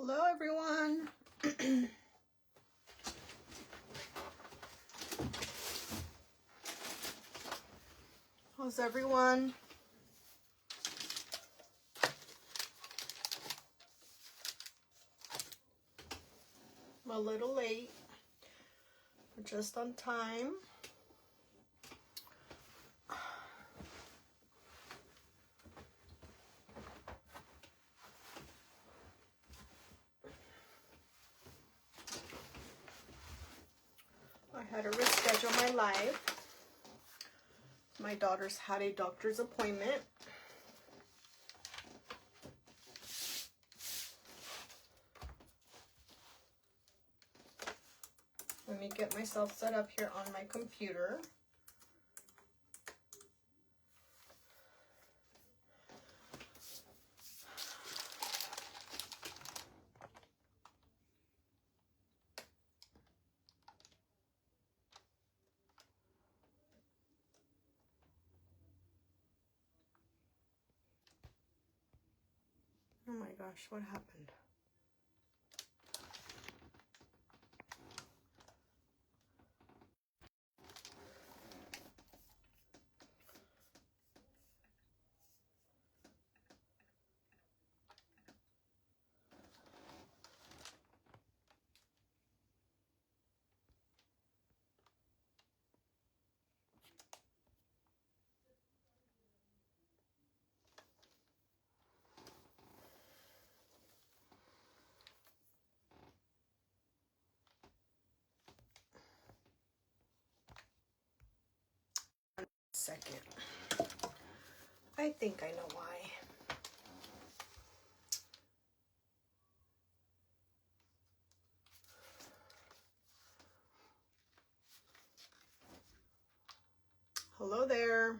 Hello, everyone. How's everyone? I'm a little late. We're just on time. I had to reschedule my live. My daughter's had a doctor's appointment. Let me get myself set up here on my computer. Oh my gosh, what happened? Second. I think I know why. Hello there.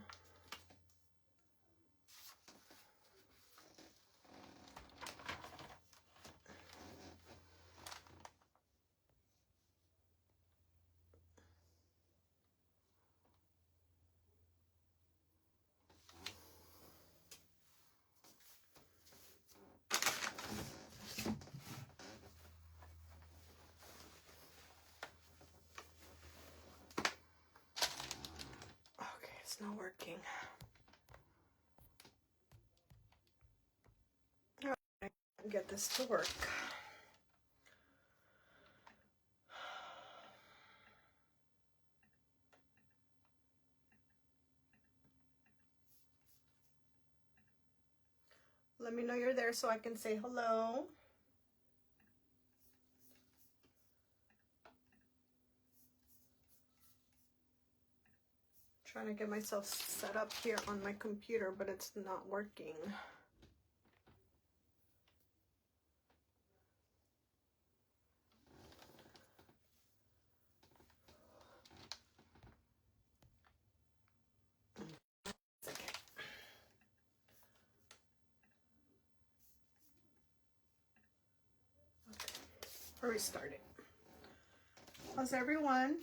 Okay, it's not working. All right, get this to work. Let me know you're there so I can say hello. Trying to get myself set up here on my computer, but it's not working. Or restart it. How's everyone?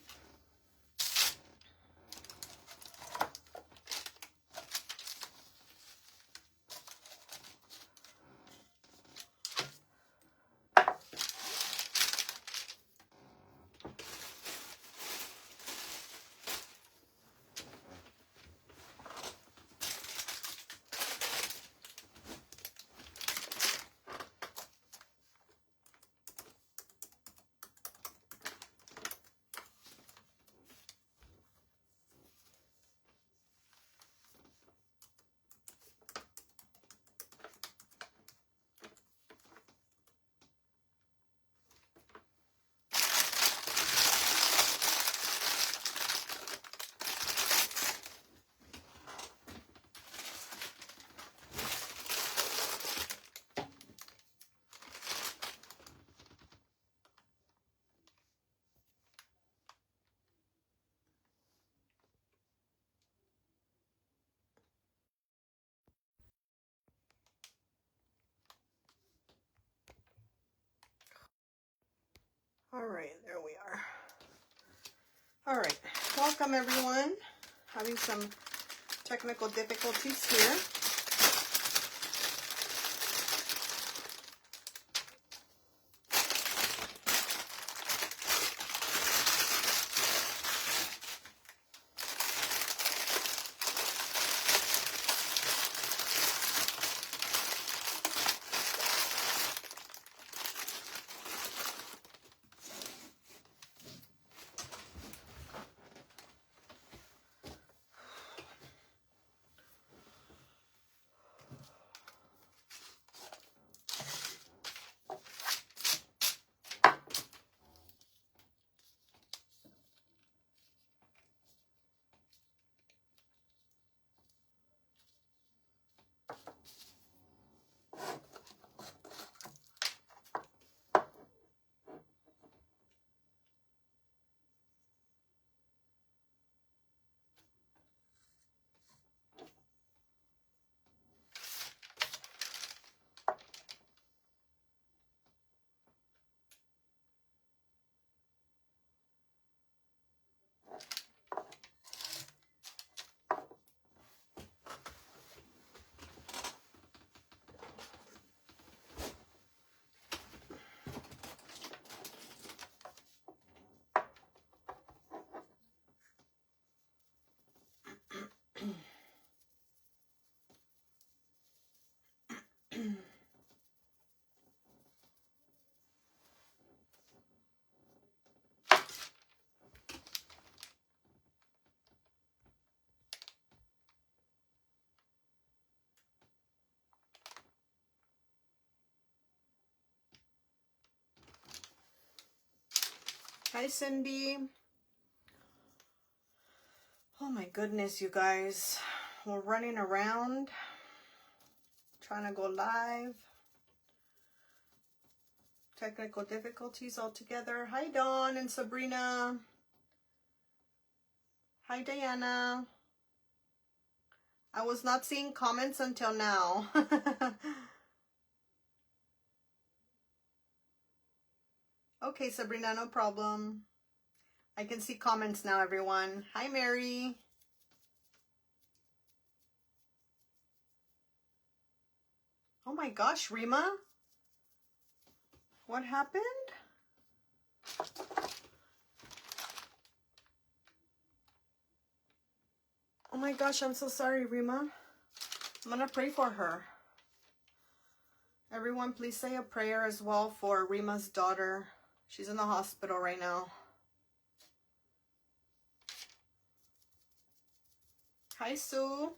All right, there we are. All right, welcome everyone. Having some technical difficulties here. Hi, Cindy. Oh my goodness, you guys. We're running around, trying to go live. Technical difficulties altogether. Hi, Dawn and Sabrina. Hi, Diana. I was not seeing comments until now. Okay, Sabrina, no problem. I can see comments now, everyone. Hi, Mary. Oh my gosh, Rima. What happened? Oh my gosh, I'm so sorry, Rima. I'm gonna pray for her. Everyone, please say a prayer as well for Rima's daughter. She's in the hospital right now. Hi, Sue.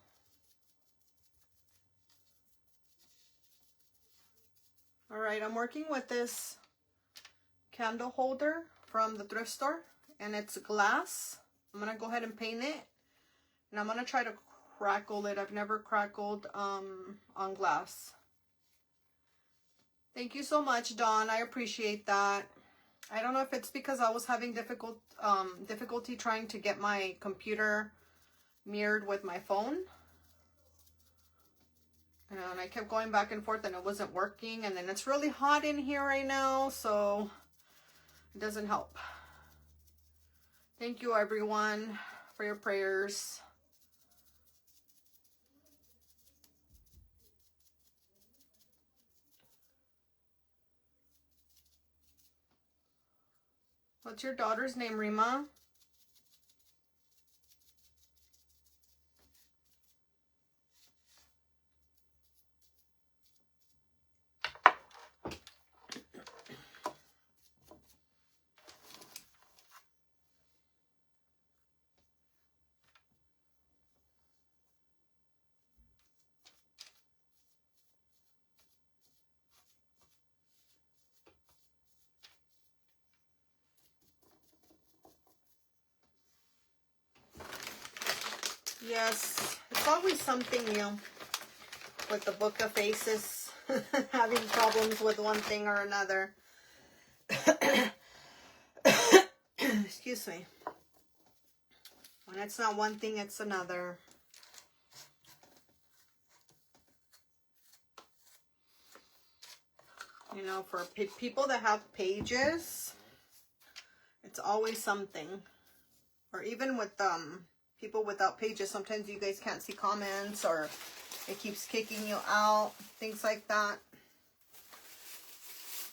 All right, I'm working with this candle holder from the thrift store, and it's glass. I'm gonna go ahead and paint it, and I'm gonna try to crackle it. I've never crackled on glass. Thank you so much, Dawn. I appreciate that. I don't know if it's because I was having difficulty trying to get my computer mirrored with my phone. And I kept going back and forth and it wasn't working. And then it's really hot in here right now, so it doesn't help. Thank you, everyone, for your prayers. What's your daughter's name, Rima? Yes, it's always something new with the Book of Faces, having problems with one thing or another. Excuse me. When it's not one thing, it's another. You know, for people that have pages, it's always something. Or even with people without pages, sometimes you guys can't see comments or it keeps kicking you out, things like that.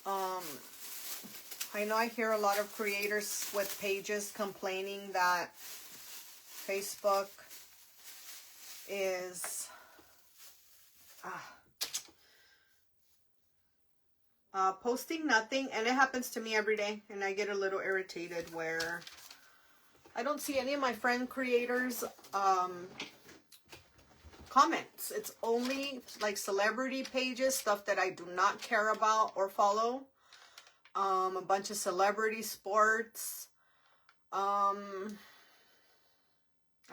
I know I hear a lot of creators with pages complaining that Facebook is posting nothing, and it happens to me every day, and I get a little irritated where I don't see any of my friend creators comments. It's only like celebrity pages, stuff that I do not care about or follow. A bunch of celebrity sports. I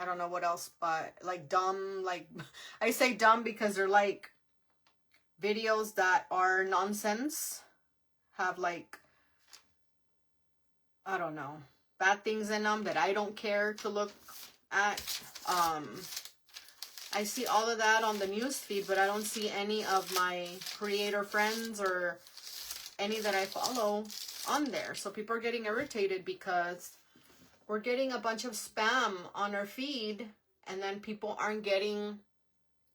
don't know what else, but like dumb, like I say dumb because they're like videos that are nonsense, have like, I don't know, bad things in them that I don't care to look at. I see all of that on the news feed, but I don't see any of my creator friends or any that I follow on there. So people are getting irritated because we're getting a bunch of spam on our feed, and then people aren't getting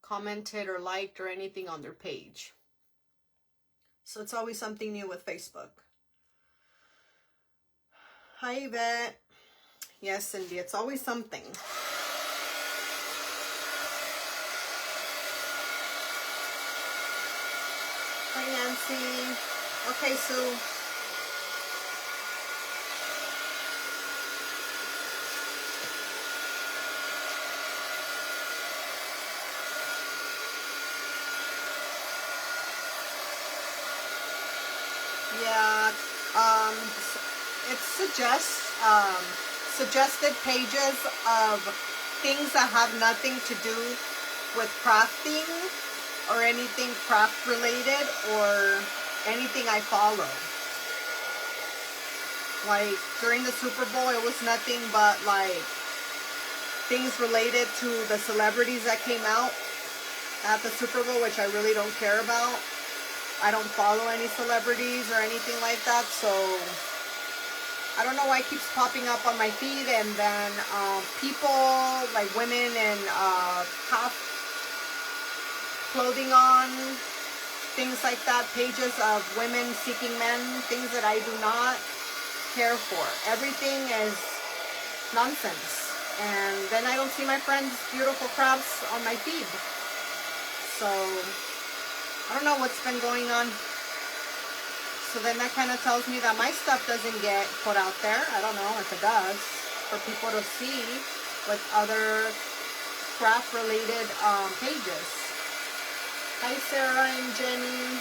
commented or liked or anything on their page. So it's always something new with Facebook. Hi, Yvette. Yes, Cindy, it's always something. Hi, Nancy. Okay, Sue. Yeah, it's suggested pages of things that have nothing to do with crafting or anything craft related or anything I follow. Like during the Super Bowl, it was nothing but like things related to the celebrities that came out at the Super Bowl, which I really don't care about. I don't follow any celebrities or anything like that, so I don't know why it keeps popping up on my feed. And then people, like women in half clothing on, things like that, pages of women seeking men, things that I do not care for. Everything is nonsense. And then I don't see my friends' beautiful crafts on my feed. So I don't know what's been going on. So then that kind of tells me that my stuff doesn't get put out there. I don't know if it does, for people to see with other craft related pages. Hi Sarah and Jenny.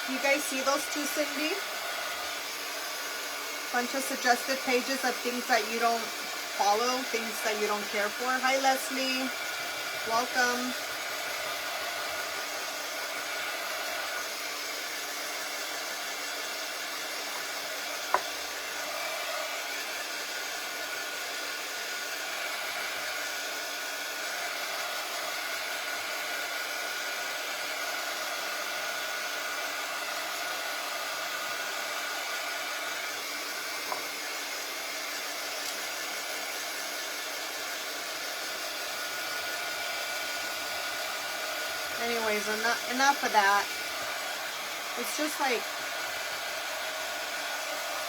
You guys see those two, Cindy? Bunch of suggested pages of things that you don't follow, things that you don't care for. Hi, Leslie. Welcome. Anyways, enough of that. It's just like,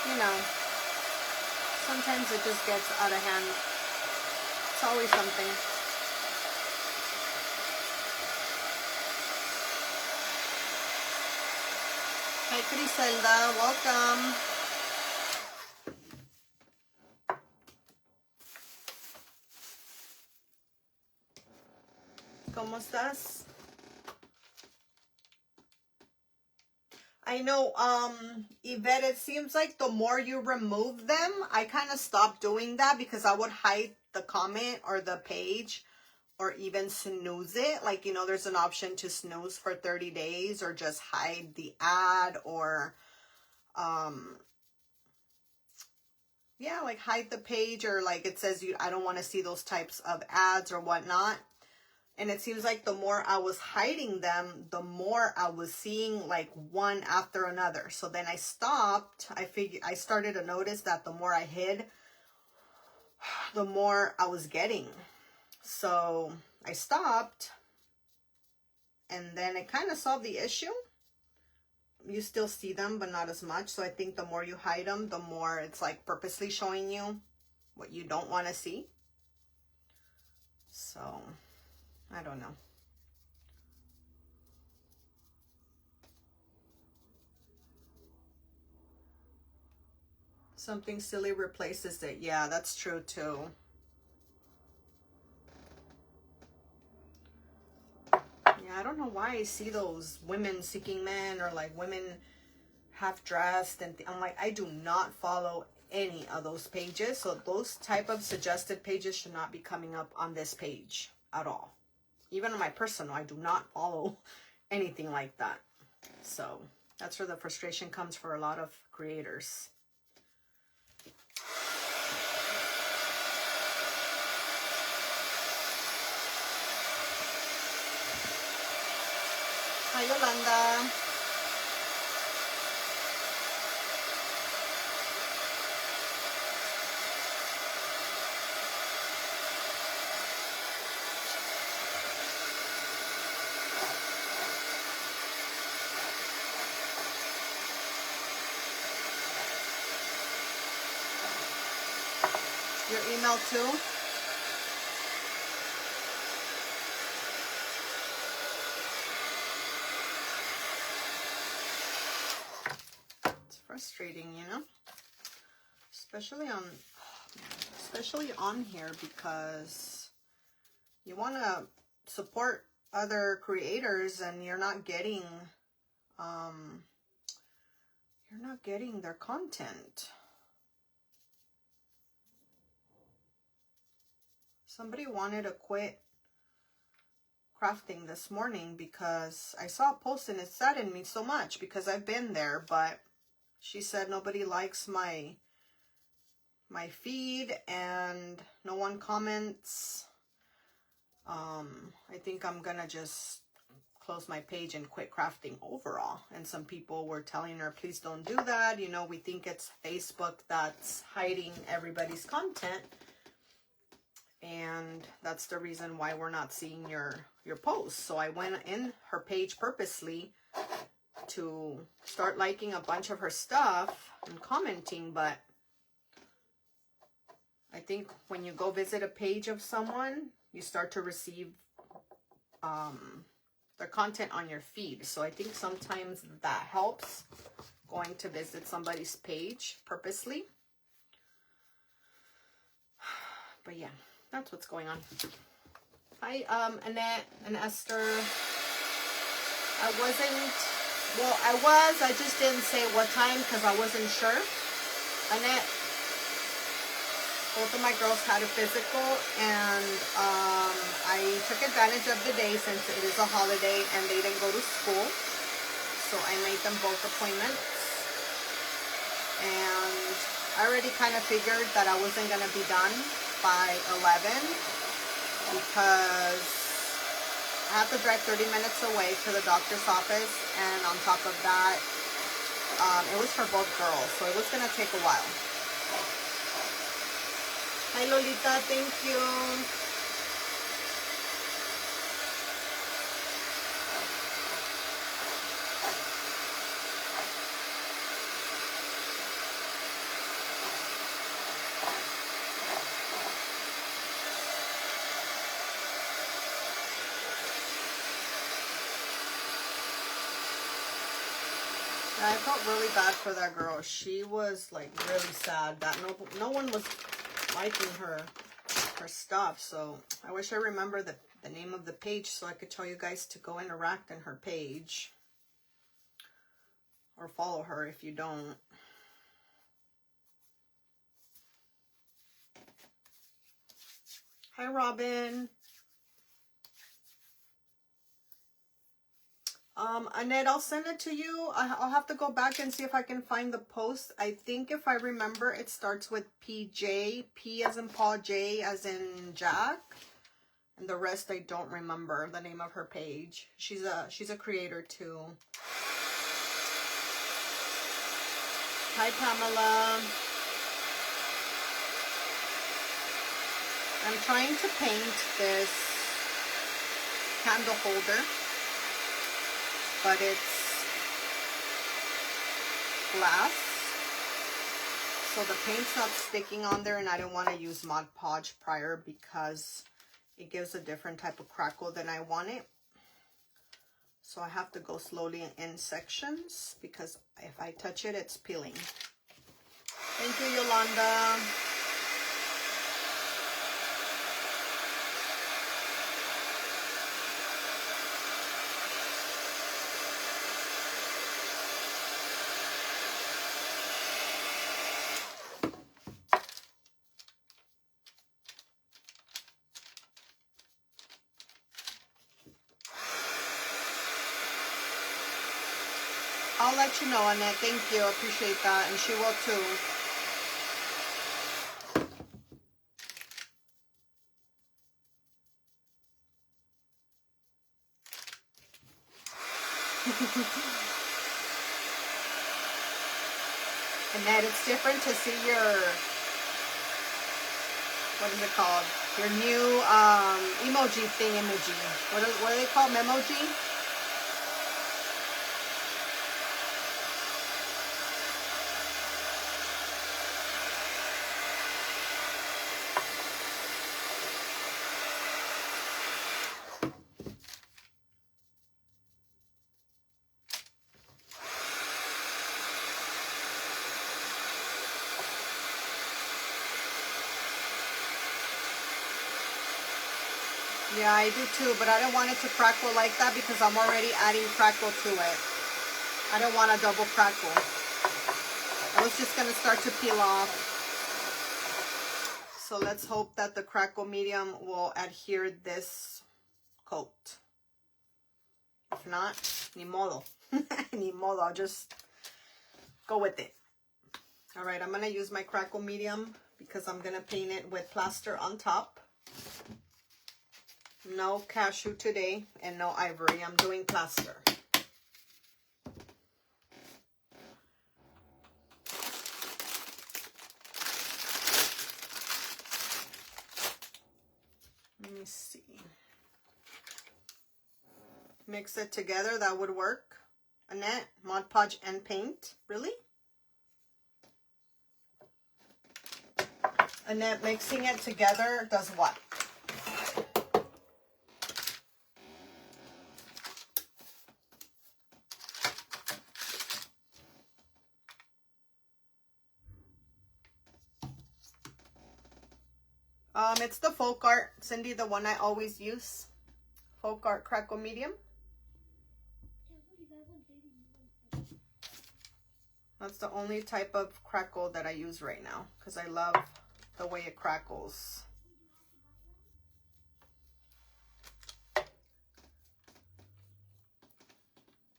you know, sometimes it just gets out of hand. It's always something. Hi, Griselda. Welcome. ¿Cómo estás? I know, Yvette, it seems like the more you remove them, I kind of stopped doing that because I would hide the comment or the page or even snooze it. Like, you know, there's an option to snooze for 30 days or just hide the ad or, yeah, like hide the page, or like it says I don't want to see those types of ads or whatnot. And it seems like the more I was hiding them, the more I was seeing like one after another. So then I stopped. I started to notice that the more I hid, the more I was getting. So I stopped. And then it kind of solved the issue. You still see them, but not as much. So I think the more you hide them, the more it's like purposely showing you what you don't want to see. So I don't know. Something silly replaces it. Yeah, that's true too. Yeah, I don't know why I see those women seeking men or like women half dressed and I'm like, I do not follow any of those pages. So those type of suggested pages should not be coming up on this page at all. Even on my personal, I do not follow anything like that. So that's where the frustration comes for a lot of creators. Hi, Yolanda. Your email too? frustrating, you know? Especially on here, because you want to support other creators and you're not getting their content. Somebody wanted to quit crafting this morning because I saw a post and it saddened me so much because I've been there, but she said nobody likes my feed and no one comments. I think I'm gonna just close my page and quit crafting overall. And some people were telling her, please don't do that. You know, we think it's Facebook that's hiding everybody's content. And that's the reason why we're not seeing your posts. So I went in her page purposely to start liking a bunch of her stuff and commenting, but I think when you go visit a page of someone, you start to receive their content on your feed. So I think sometimes that helps, going to visit somebody's page purposely. But yeah, that's what's going on. Hi, Annette and Esther. I just didn't say what time because I wasn't sure. Annette, both of my girls had a physical, and I took advantage of the day since it is a holiday and they didn't go to school. So I made them both appointments. And I already kind of figured that I wasn't going to be done by 11 because I have to drive 30 minutes away to the doctor's office. And on top of that, it was for both girls. So it was going to take a while. Hi, Lolita. Thank you. I felt really bad for that girl. She was like really sad that no one was liking her stuff. So I wish I remember the name of the page so I could tell you guys to go interact in her page or follow her if you don't. Hi, Robin. Annette, I'll send it to you. I'll have to go back and see if I can find the post. I think if I remember, it starts with PJ, P as in Paul, J as in Jack, and the rest I don't remember the name of her page. She's a creator too. Hi, Pamela. I'm trying to paint this candle holder, but it's glass, so the paint's not sticking on there, and I don't want to use Mod Podge prior because it gives a different type of crackle than I want it. So I have to go slowly in sections because if I touch it, it's peeling. Thank you, Yolanda. I'll let you know, Annette. Thank you. I appreciate that. And she will too. Annette, it's different to see your, what is it called? Your new emoji thingy-majig. What do they call memoji? Yeah, I do too, but I don't want it to crackle like that because I'm already adding crackle to it. I don't want a double crackle. I was just going to start to peel off. So let's hope that the crackle medium will adhere this coat. If not, ni modo. Ni modo, I'll just go with it. All right, I'm going to use my crackle medium because I'm going to paint it with plaster on top. No cashew today and no ivory. I'm doing plaster. Let me see. Mix it together. That would work. Annette, Mod Podge and paint. Really? Annette, mixing it together does what? It's the Folk Art, Cindy, the one I always use. Folk Art Crackle Medium. That's the only type of crackle that I use right now because I love the way it crackles.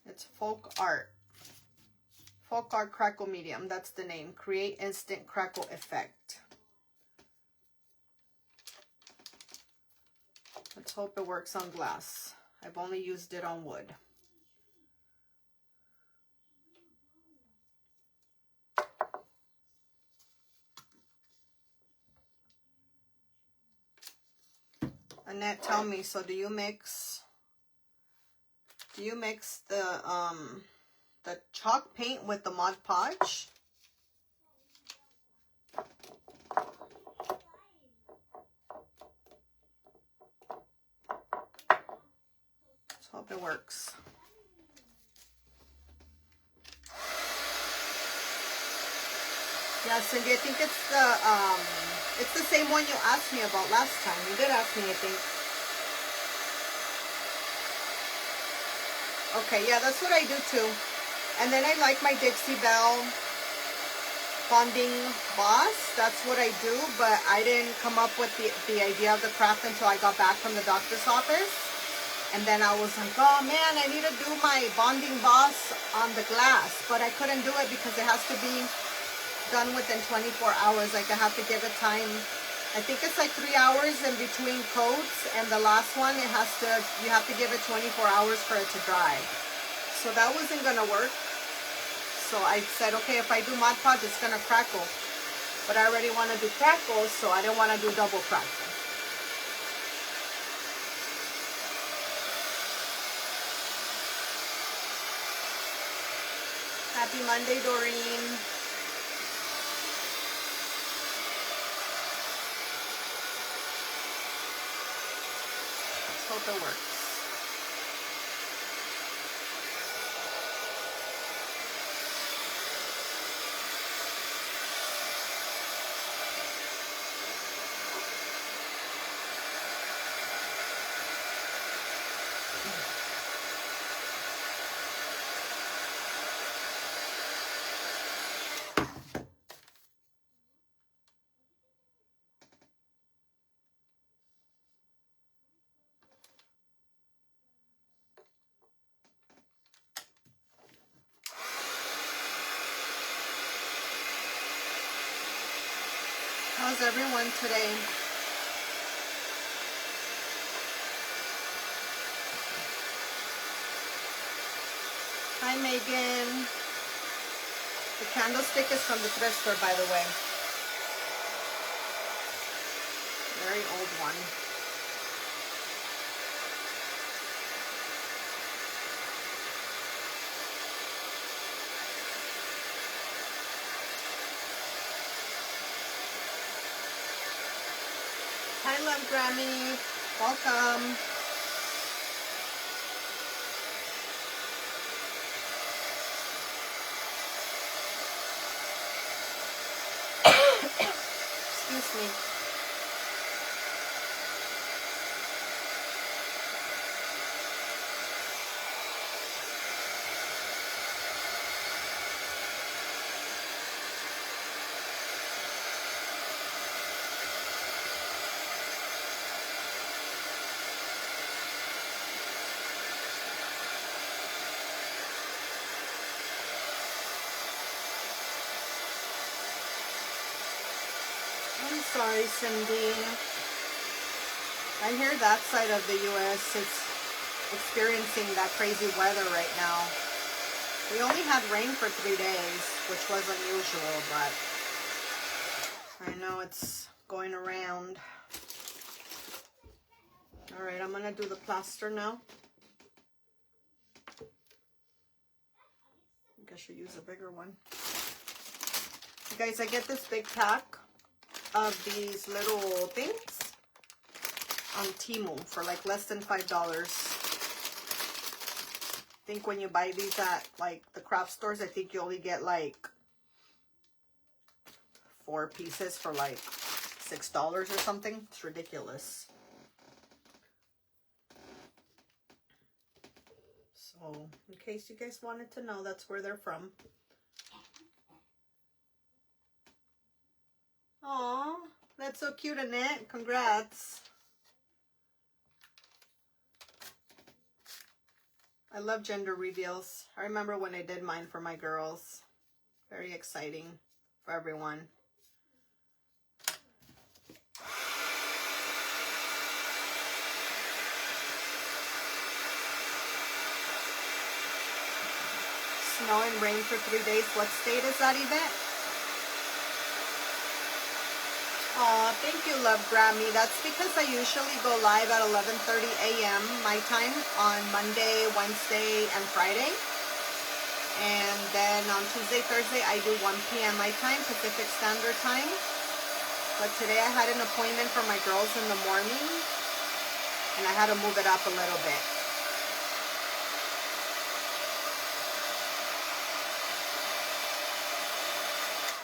It's Folk Art. Folk Art Crackle Medium, that's the name. Create instant crackle effect. Let's hope it works on glass. I've only used it on wood. Annette, tell me, so do you mix the chalk paint with the Mod Podge? Let's hope it works. Yeah, Cindy, I think it's the same one you asked me about last time. You did ask me, I think. Okay, yeah, that's what I do too. And then I like my Dixie Belle bonding boss. That's what I do, but I didn't come up with the idea of the craft until I got back from the doctor's office. And then I was like, oh man, I need to do my bonding boss on the glass, but I couldn't do it because it has to be done within 24 hours. Like I have to give it time. I think it's like 3 hours in between coats, and the last one, you have to give it 24 hours for it to dry. So that wasn't gonna work. So I said, okay, if I do Mod Podge, it's gonna crackle. But I already want to do crackles, so I didn't want to do double crackle. Happy Monday, Doreen. Let's hope it works. How's everyone today? Hi, Megan. The candlestick is from the thrift store, by the way. Very old one. Hi, Love Grammy. Welcome. Excuse me. sorry, Cindy. I hear that side of the U.S. is experiencing that crazy weather right now. We only had rain for 3 days, which was unusual, but I know it's going around. All right, I'm gonna do the plaster now. I think I should use a bigger one. You guys, I get this big pack of these little things on Temu for like less than $5. I think when you buy these at like the craft stores, I think you only get like 4 pieces for like $6 or something. It's ridiculous. So, in case you guys wanted to know, that's where they're from. Aw, that's so cute, Annette. Congrats. I love gender reveals. I remember when I did mine for my girls. Very exciting for everyone. Snow and rain for 3 days. What state is that, Yvette? Oh, thank you, Love Grammy. That's because I usually go live at 11:30 a.m. my time on Monday, Wednesday, and Friday. And then on Tuesday, Thursday, I do 1 p.m. my time, Pacific Standard Time. But today I had an appointment for my girls in the morning, and I had to move it up a little bit.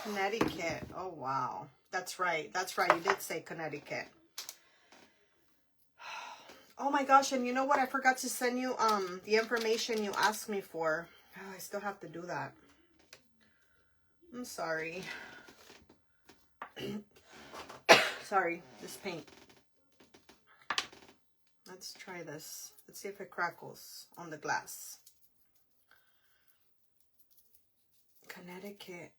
Connecticut. Oh, wow. That's right. That's right. You did say Connecticut. Oh my gosh. And you know what? I forgot to send you the information you asked me for. Oh, I still have to do that. I'm sorry. Sorry. This paint. Let's try this. Let's see if it crackles on the glass. Connecticut.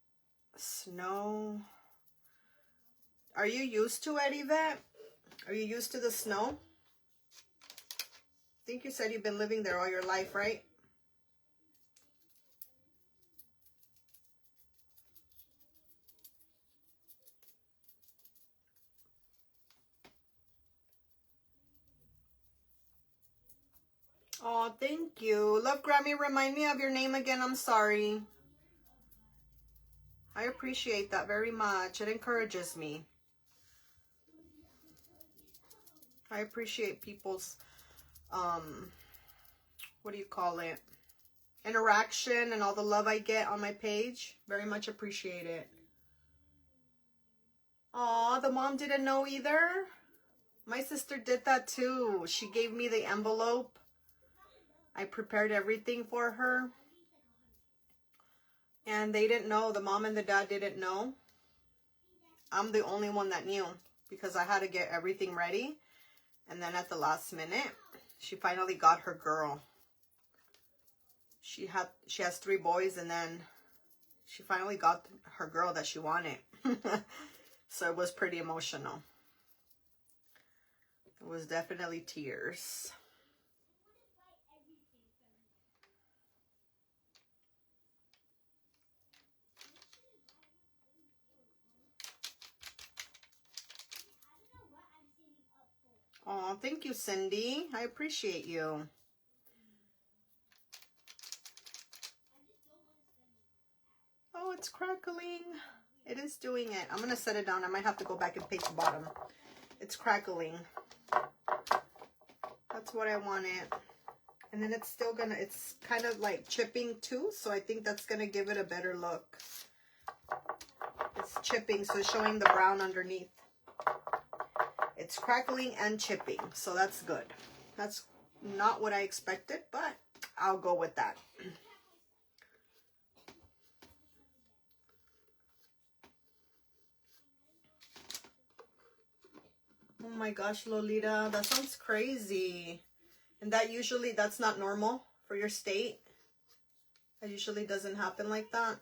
Snow. Are you used to it, Yvette? Are you used to the snow? I think you said you've been living there all your life, right? Oh, thank you. Love Grammy, remind me of your name again. I'm sorry. I appreciate that very much. It encourages me. I appreciate people's, what do you call it? Interaction and all the love I get on my page. Very much appreciate it. Aw, the mom didn't know either. My sister did that too. She gave me the envelope. I prepared everything for her. And they didn't know. The mom and the dad didn't know. I'm the only one that knew because I had to get everything ready. And then at the last minute, she finally got her girl. She has 3 boys, and then she finally got her girl that she wanted. So it was pretty emotional. It was definitely tears. Oh, thank you, Cindy. I appreciate you. Oh, it's crackling. It is doing it. I'm going to set it down. I might have to go back and paint the bottom. It's crackling. That's what I wanted. And then it's still going to, it's kind of like chipping too. So I think that's going to give it a better look. It's chipping, so it's showing the brown underneath. It's crackling and chipping, so that's good. That's not what I expected, but I'll go with that. Oh my gosh, Lolita, that sounds crazy. And that's not normal for your state. That usually doesn't happen like that.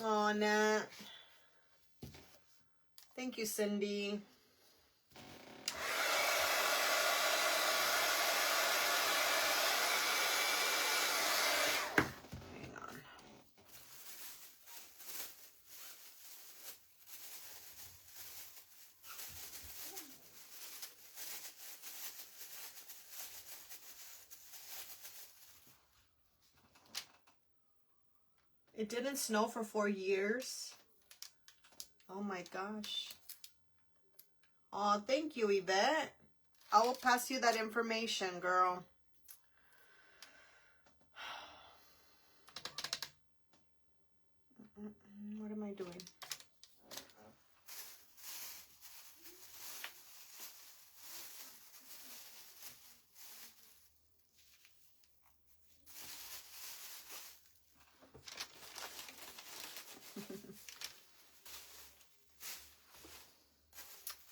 Oh, Nat. Thank you, Cindy. Hang on. It didn't snow for 4 years. Oh my gosh. Oh, thank you, Yvette. I will pass you that information, girl. What am I doing?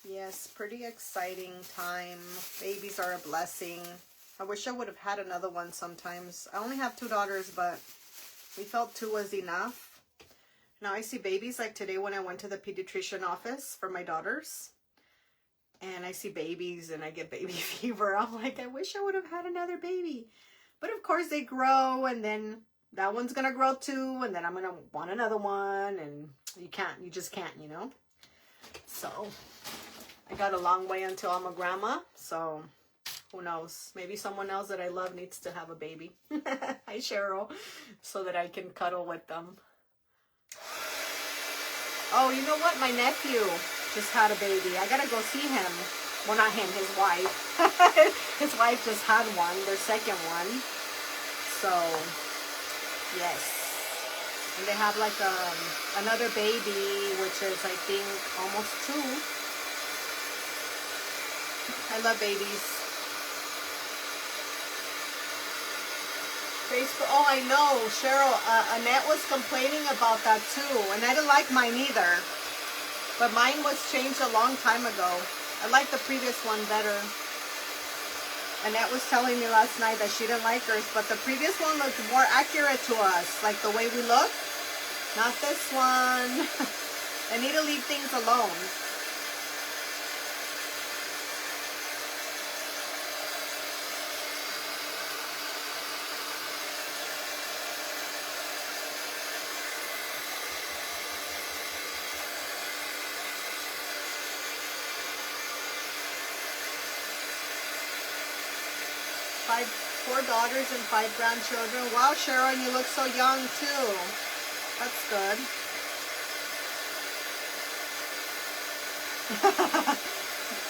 Yes, pretty exciting time. Babies are a blessing. I wish I would have had another one sometimes. I only have 2 daughters, but we felt 2 was enough. Now I see babies, like today when I went to the pediatrician office for my daughters. And I see babies and I get baby fever. I'm like, I wish I would have had another baby. But of course they grow, and then that one's going to grow too. And then I'm going to want another one. And you just can't, you know. So I got a long way until I'm a grandma. So who knows? Maybe someone else that I love needs to have a baby. Hi, Cheryl. So that I can cuddle with them. Oh, you know what? My nephew just had a baby. I gotta go see him. Well, not him, his wife. His wife just had one, their second one. So, yes. And they have like another baby, which is, I think, almost 2. I love babies. Facebook. Oh, I know, Cheryl. Annette was complaining about that too, and I didn't like mine either. But mine was changed a long time ago. I like the previous one better. Annette was telling me last night that she didn't like hers, but the previous one looked more accurate to us, like the way we look. Not this one. I need to leave things alone. 4 daughters and 5 grandchildren. Wow, Sharon, you look so young too. That's good.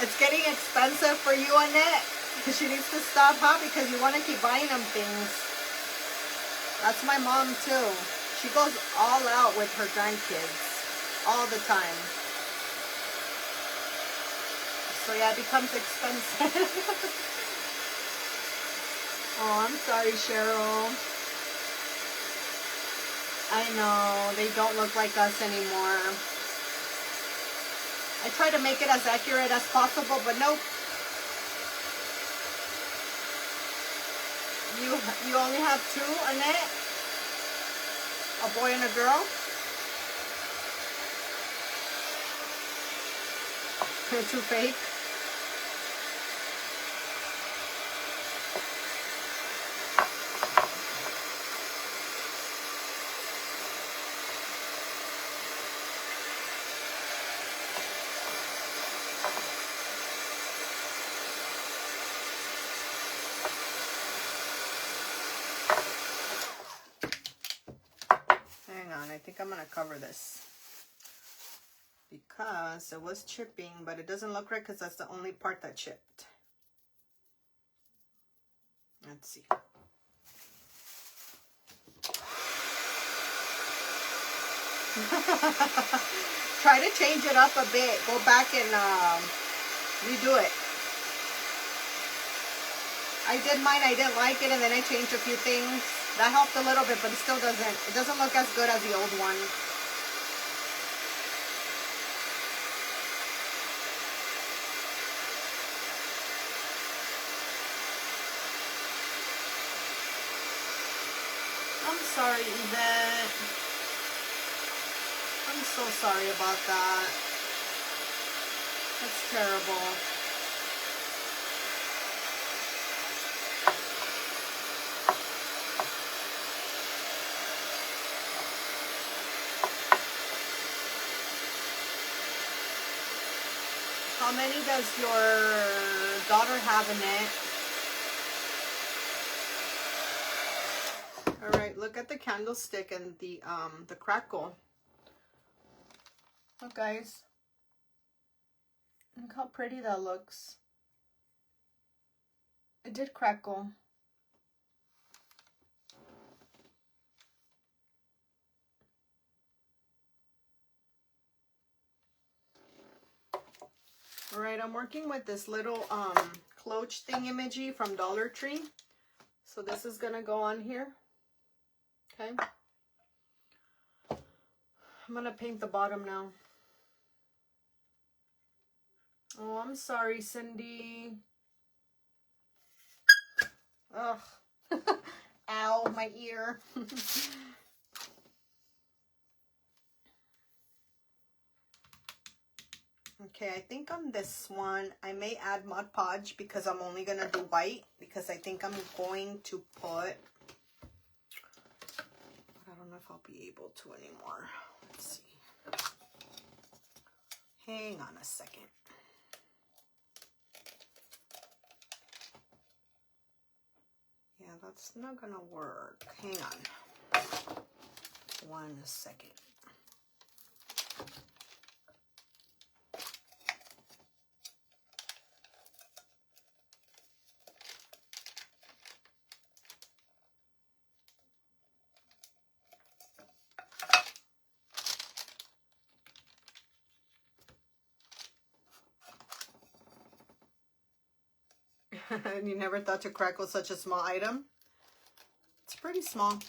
It's getting expensive for you, Annette. She needs to stop, huh? Because you want to keep buying them things. That's my mom too. She goes all out with her grandkids all the time. So yeah, it becomes expensive. Oh, I'm sorry, Cheryl. I know, they don't look like us anymore. I try to make it as accurate as possible, but nope. You only have 2, Annette? A boy and a girl? They're too fake. I think I'm going to cover this because it was chipping, but it doesn't look right because that's the only part that chipped. Let's see. Try to change it up a bit. Go back and redo it. I did mine. I didn't like it, and then I changed a few things. That helped a little bit, but it still doesn't. It doesn't look as good as the old one. I'm sorry, Yvette. I'm so sorry about that. That's terrible. How many does your daughter have in it? All right, look at the candlestick and the crackle. Look, guys. Look how pretty that looks. It did crackle. All right, I'm working with this little Cloche thingamajig from Dollar Tree. So this is gonna go on here. Okay. I'm gonna paint the bottom now. Oh, I'm sorry, Cindy. Ugh. Ow, my ear. Okay, I think on this one, I may add Mod Podge because I'm only going to do white because I think I'm going to put, I don't know if I'll be able to anymore. Let's see. Hang on a second. Yeah, that's not going to work. Hang on. 1 second. You never thought to crackle such a small item? It's pretty small.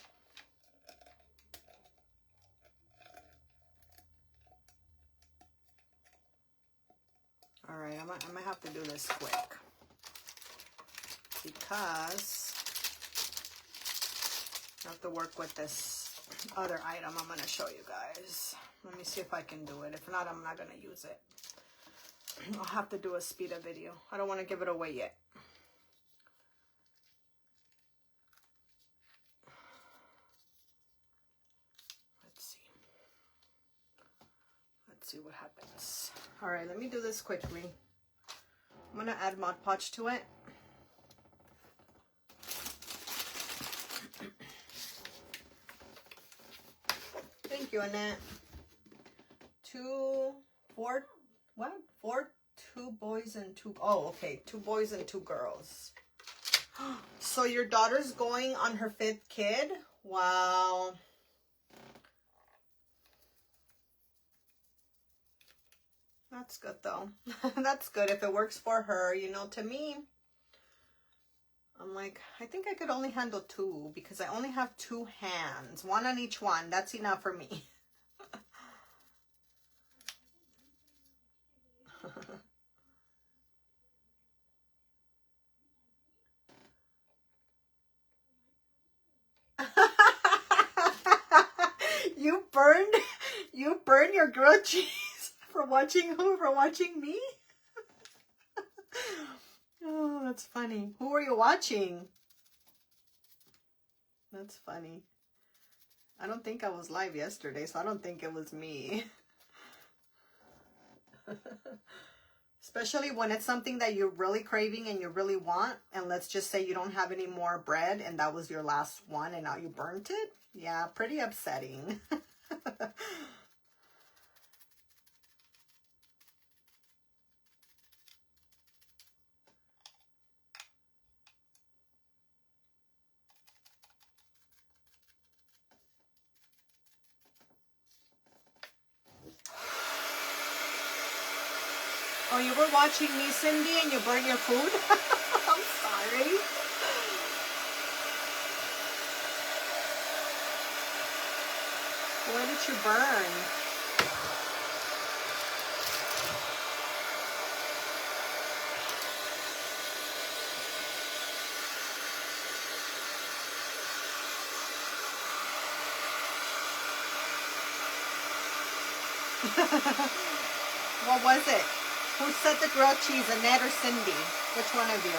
All right, I might have to do this quick because I have to work with this other item I'm going to show you guys. Let me see if I can do it. If not, I'm not going to use it. I'll have to do a speed up video. I don't want to give it away yet. Let's see what happens. All right, let me do this quickly. I'm going to add Mod Podge to it. Thank you, Annette. 2 boys and 2, oh, okay, 2 boys and 2 girls. So your daughter's going on her 5th kid? Wow. That's good though. That's good if it works for her. You know, to me, I'm like, I think I could only handle 2 because I only have 2 hands. 1 on each one. That's enough for me. You burned your grilled cheese for watching who? For watching me? Oh, that's funny. Who were you watching? That's funny. I don't think I was live yesterday, so I don't think it was me. Especially when it's something that you're really craving and you really want, and let's just say you don't have any more bread and that was your last one and now you burnt it. Yeah, pretty upsetting. Oh, you were watching me, Cindy, and you burned your food? I'm sorry. Where did you burn? What was it? Who set the grilled cheese, Annette or Cindy? Which one of you?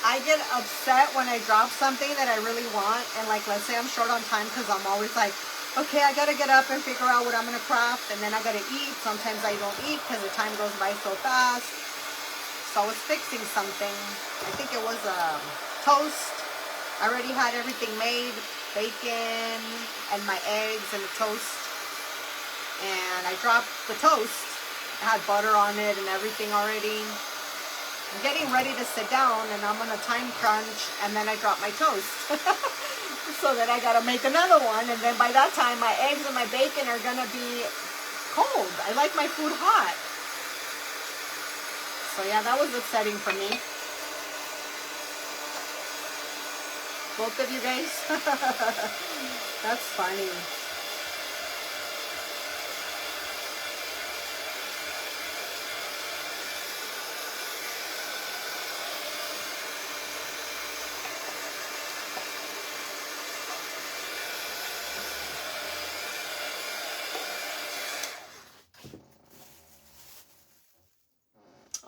I get upset when I drop something that I really want, and like let's say I'm short on time because I'm always like, okay, I gotta get up and figure out what I'm gonna craft, and then I gotta eat. Sometimes I don't eat because the time goes by so fast. So I was fixing something. I think it was toast. I already had everything made, bacon and my eggs and the toast, and I dropped the toast. It had butter on it and everything already. I'm getting ready to sit down and I'm on a time crunch, and then I drop my toast. So then I gotta make another one, and then by that time my eggs and my bacon are gonna be cold. I like my food hot. So yeah, that was upsetting for me. Both of you guys. That's funny.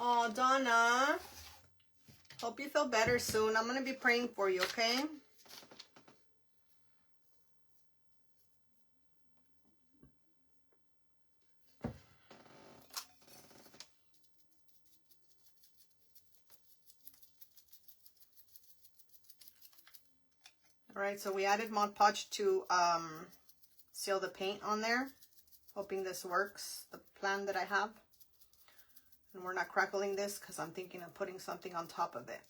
Oh, Donna. Hope you feel better soon. I'm going to be praying for you, okay? All right, so we added Mod Podge to seal the paint on there. Hoping this works, the plan that I have. And we're not crackling this because I'm thinking of putting something on top of it.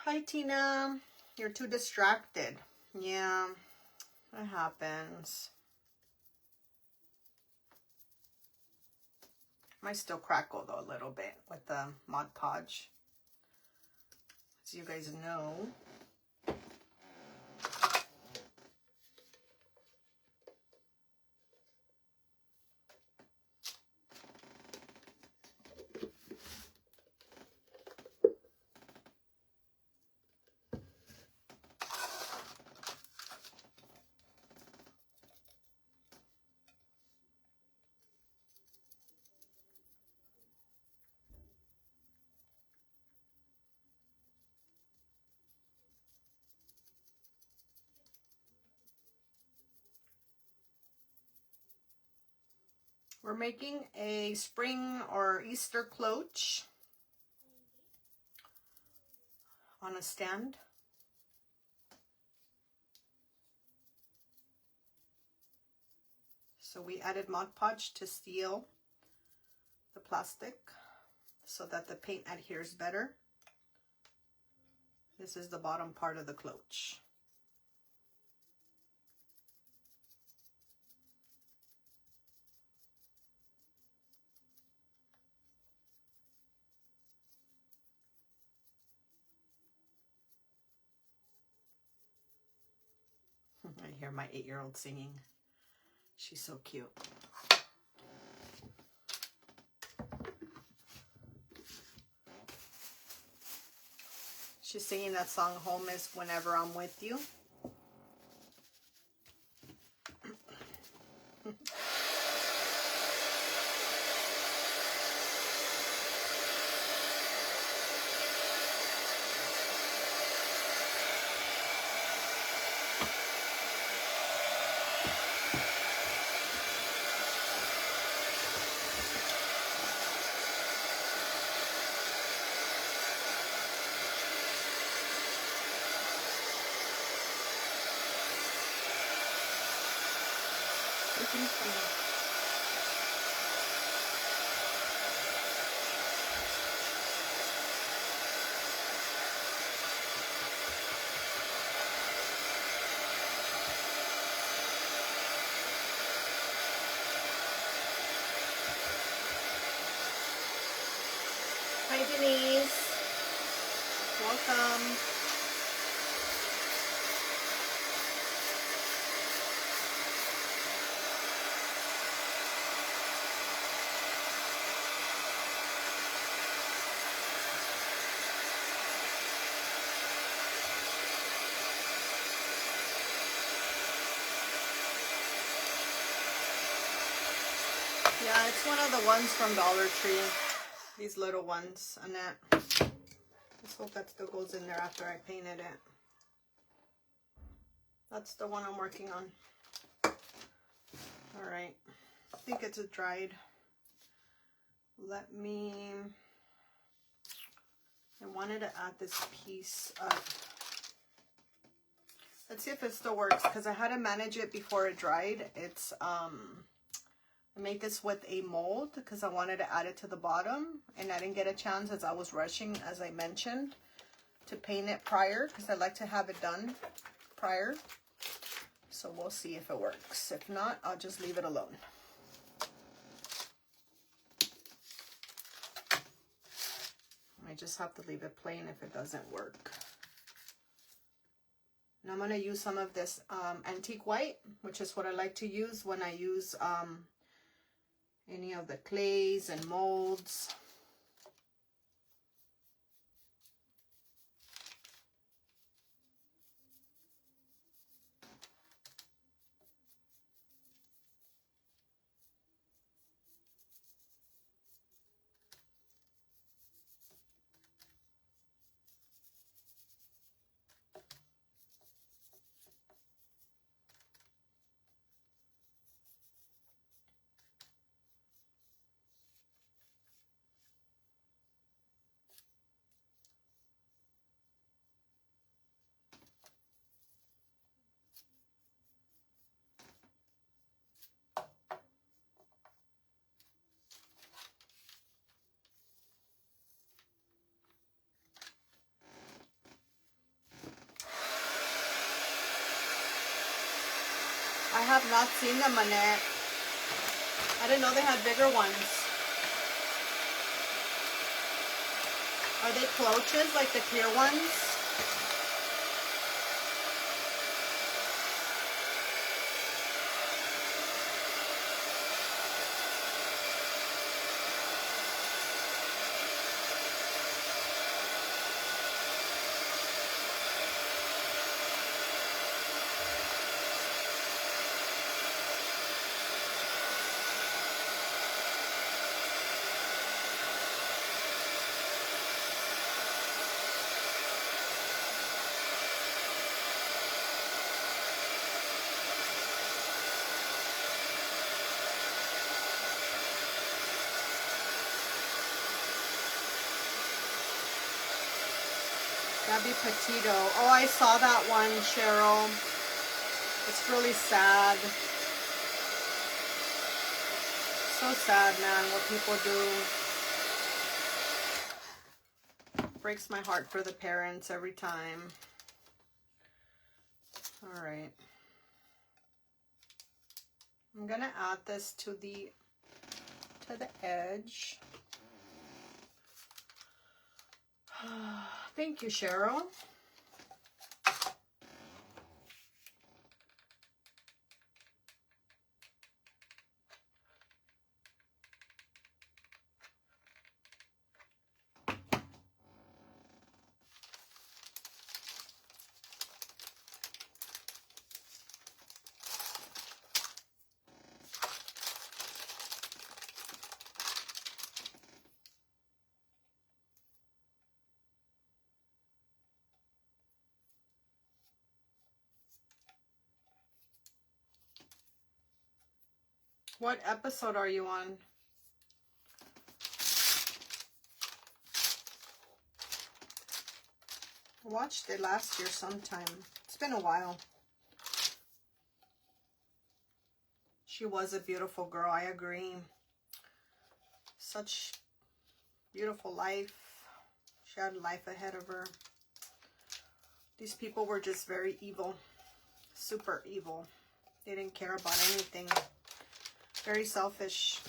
Hi, Tina. You're too distracted. Yeah, that happens. Might still crackle though a little bit with the Mod Podge. As you guys know. We're making a spring or Easter cloche on a stand. So we added Mod Podge to seal the plastic so that the paint adheres better. This is the bottom part of the cloche. I hear my 8-year-old singing. She's so cute. She's singing that song, Home is Whenever I'm With You. Hi, Denise. Welcome. Yeah, it's one of the ones from Dollar Tree. These little ones, Annette. Let's hope that still goes in there after I painted it. That's the one I'm working on. All right. I think it's dried. Let me... I wanted to add this piece up. Let's see if it still works, because I had to manage it before it dried. It's, I made this with a mold because I wanted to add it to the bottom, and I didn't get a chance as I was rushing, as I mentioned, to paint it prior, because I like to have it done prior. So we'll see if it works. If not, I'll just leave it alone. I just have to leave it plain if it doesn't work. And I'm going to use some of this antique white, which is what I like to use when I use any of the clays and molds. I have not seen them, Annette. I didn't know they had bigger ones. Are they Cloches, like the clear ones? Gabby Petito. Oh, I saw that one, Cheryl. It's really sad. So sad, man, what people do. Breaks my heart for the parents every time. All right. I'm gonna add this to the edge. Thank you, Cheryl. What episode are you on? I watched it last year sometime. It's been a while. She was a beautiful girl, I agree. Such beautiful life. She had life ahead of her. These people were just very evil. Super evil. They didn't care about anything. Very selfish.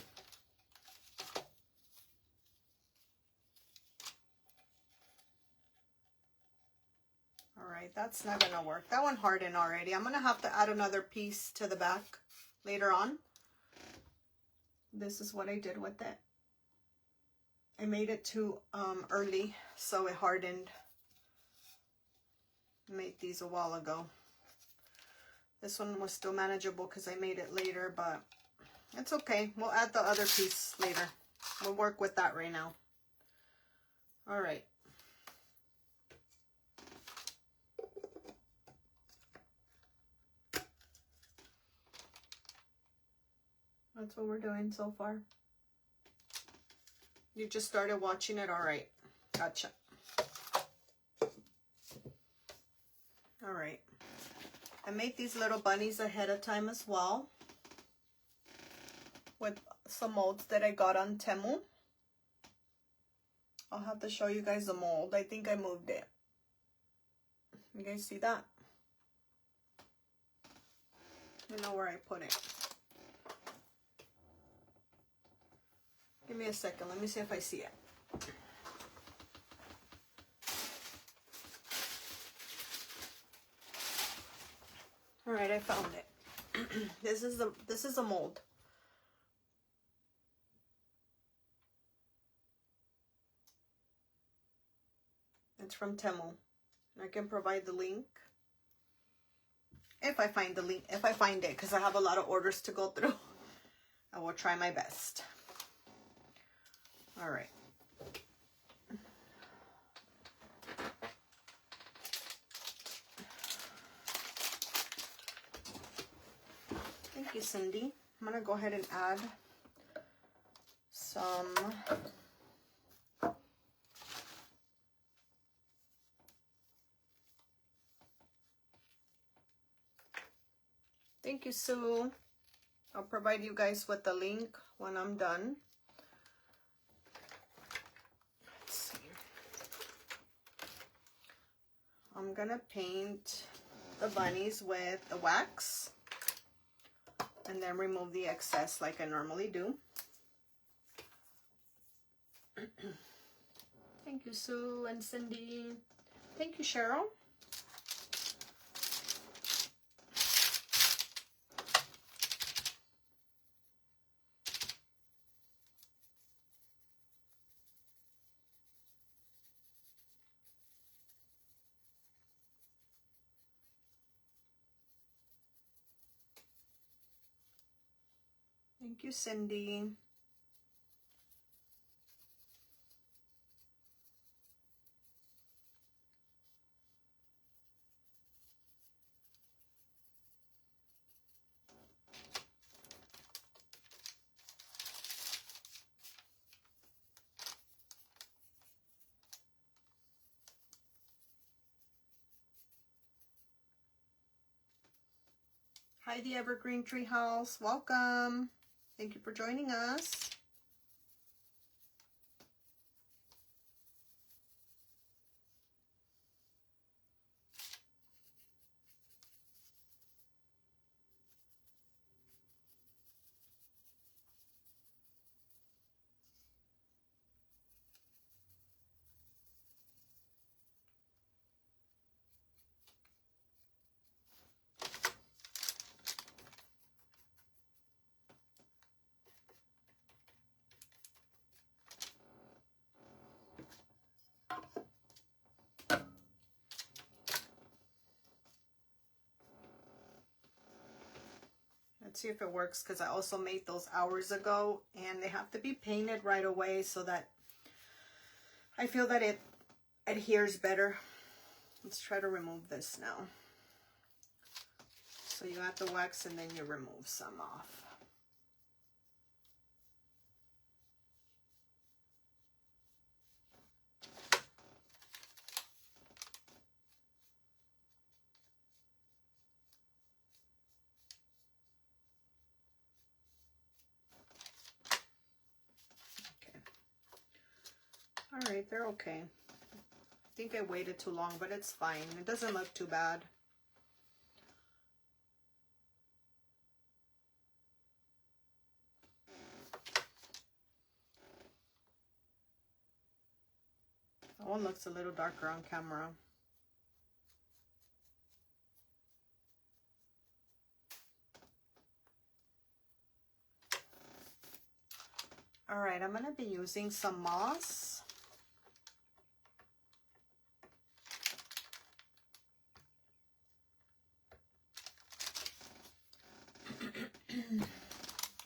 right, that's not gonna work. That one hardened already. I'm gonna have to add another piece to the back later on. This is what I did with it. I made it too early, so it hardened. Made these a while ago. This one was still manageable because I made it later, but it's okay. We'll add the other piece later. We'll work with that right now. All right. That's what we're doing so far. You just started watching it? All right. Gotcha. All right. I made these little bunnies ahead of time as well with some molds that I got on Temu. I'll have to show you guys the mold. I think I moved it. You guys see that? You know where I put it. Give me a second. Let me see if I see it. All right, I found it. This is a mold. It's from Temu. I can provide the link if I find the link. If I find it, because I have a lot of orders to go through. I will try my best. All right. Thank you, Cindy. I'm gonna go ahead and add some thank you, Sue. I'll provide you guys with the link when I'm done. Let's see. I'm gonna paint the bunnies with the wax and then remove the excess like I normally do. Thank you, Sue and Cindy. Thank you, Cheryl. Thank you, Cindy. Hi, the Evergreen Treehouse. Welcome. Thank you for joining us. Let's see if it works, because I also made those hours ago and they have to be painted right away so that I feel that it adheres better. Let's try to remove this now. So you add the wax and then you remove some off. All right, they're okay. I think I waited too long, but it's fine. It doesn't look too bad. That one looks a little darker on camera. All right, I'm going to be using some moss.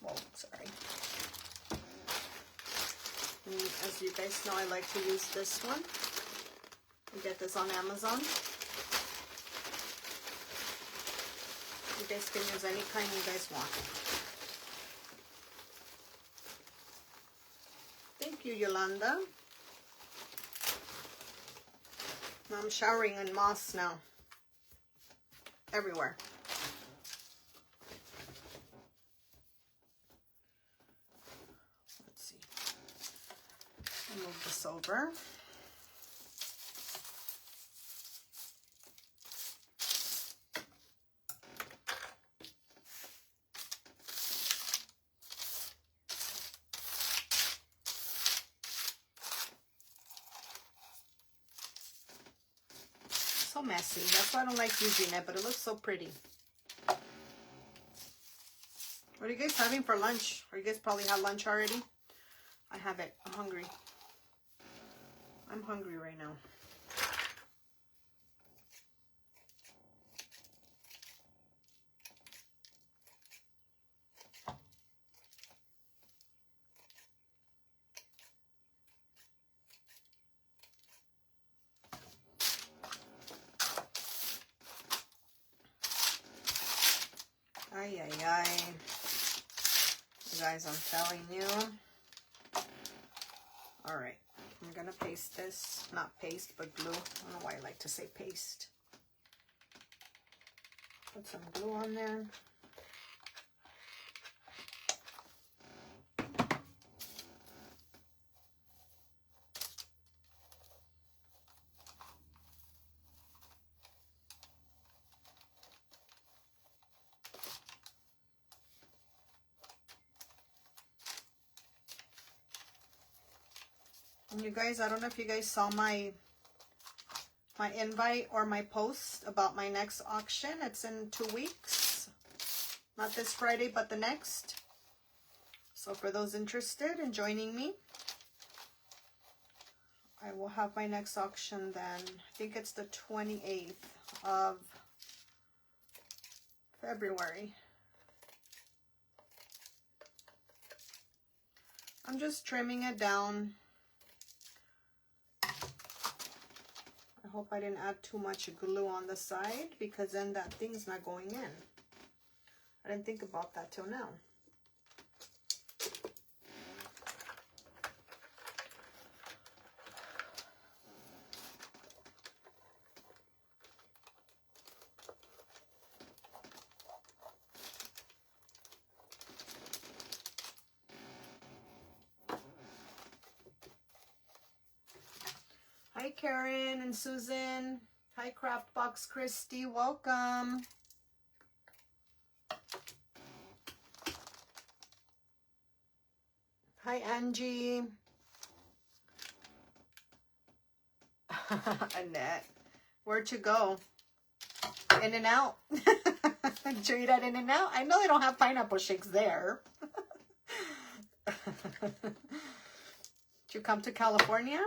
Whoa, sorry. And as you guys know, I like to use this one. You get this on Amazon. You guys can use any kind you guys want. Thank you, Yolanda. I'm showering in moss now. Everywhere. Let's see. I'll move this over. So messy. That's why I don't like using it, but it looks so pretty. What are you guys having for lunch? Or you guys probably had lunch already? I haven't. I'm hungry. I'm hungry right now. Ay, ay, ay. You guys, I'm telling you. All right. I'm going to paste this. Not paste, but glue. I don't know why I like to say paste. Put some glue on there. And you guys, I don't know if you guys saw my invite or my post about my next auction. It's in 2 weeks. Not this Friday, but the next. So for those interested in joining me, I will have my next auction then. I think it's the 28th of February. I'm just trimming it down. I hope I didn't add too much glue on the side, because then that thing's not going in. I didn't think about that till now. Hi, Karen and Susan. Hi, Craft Box Christy. Welcome. Hi, Angie. Annette. Where'd you go? In and Out. Did you eat at In and Out? I know they don't have pineapple shakes there. Did you come to California?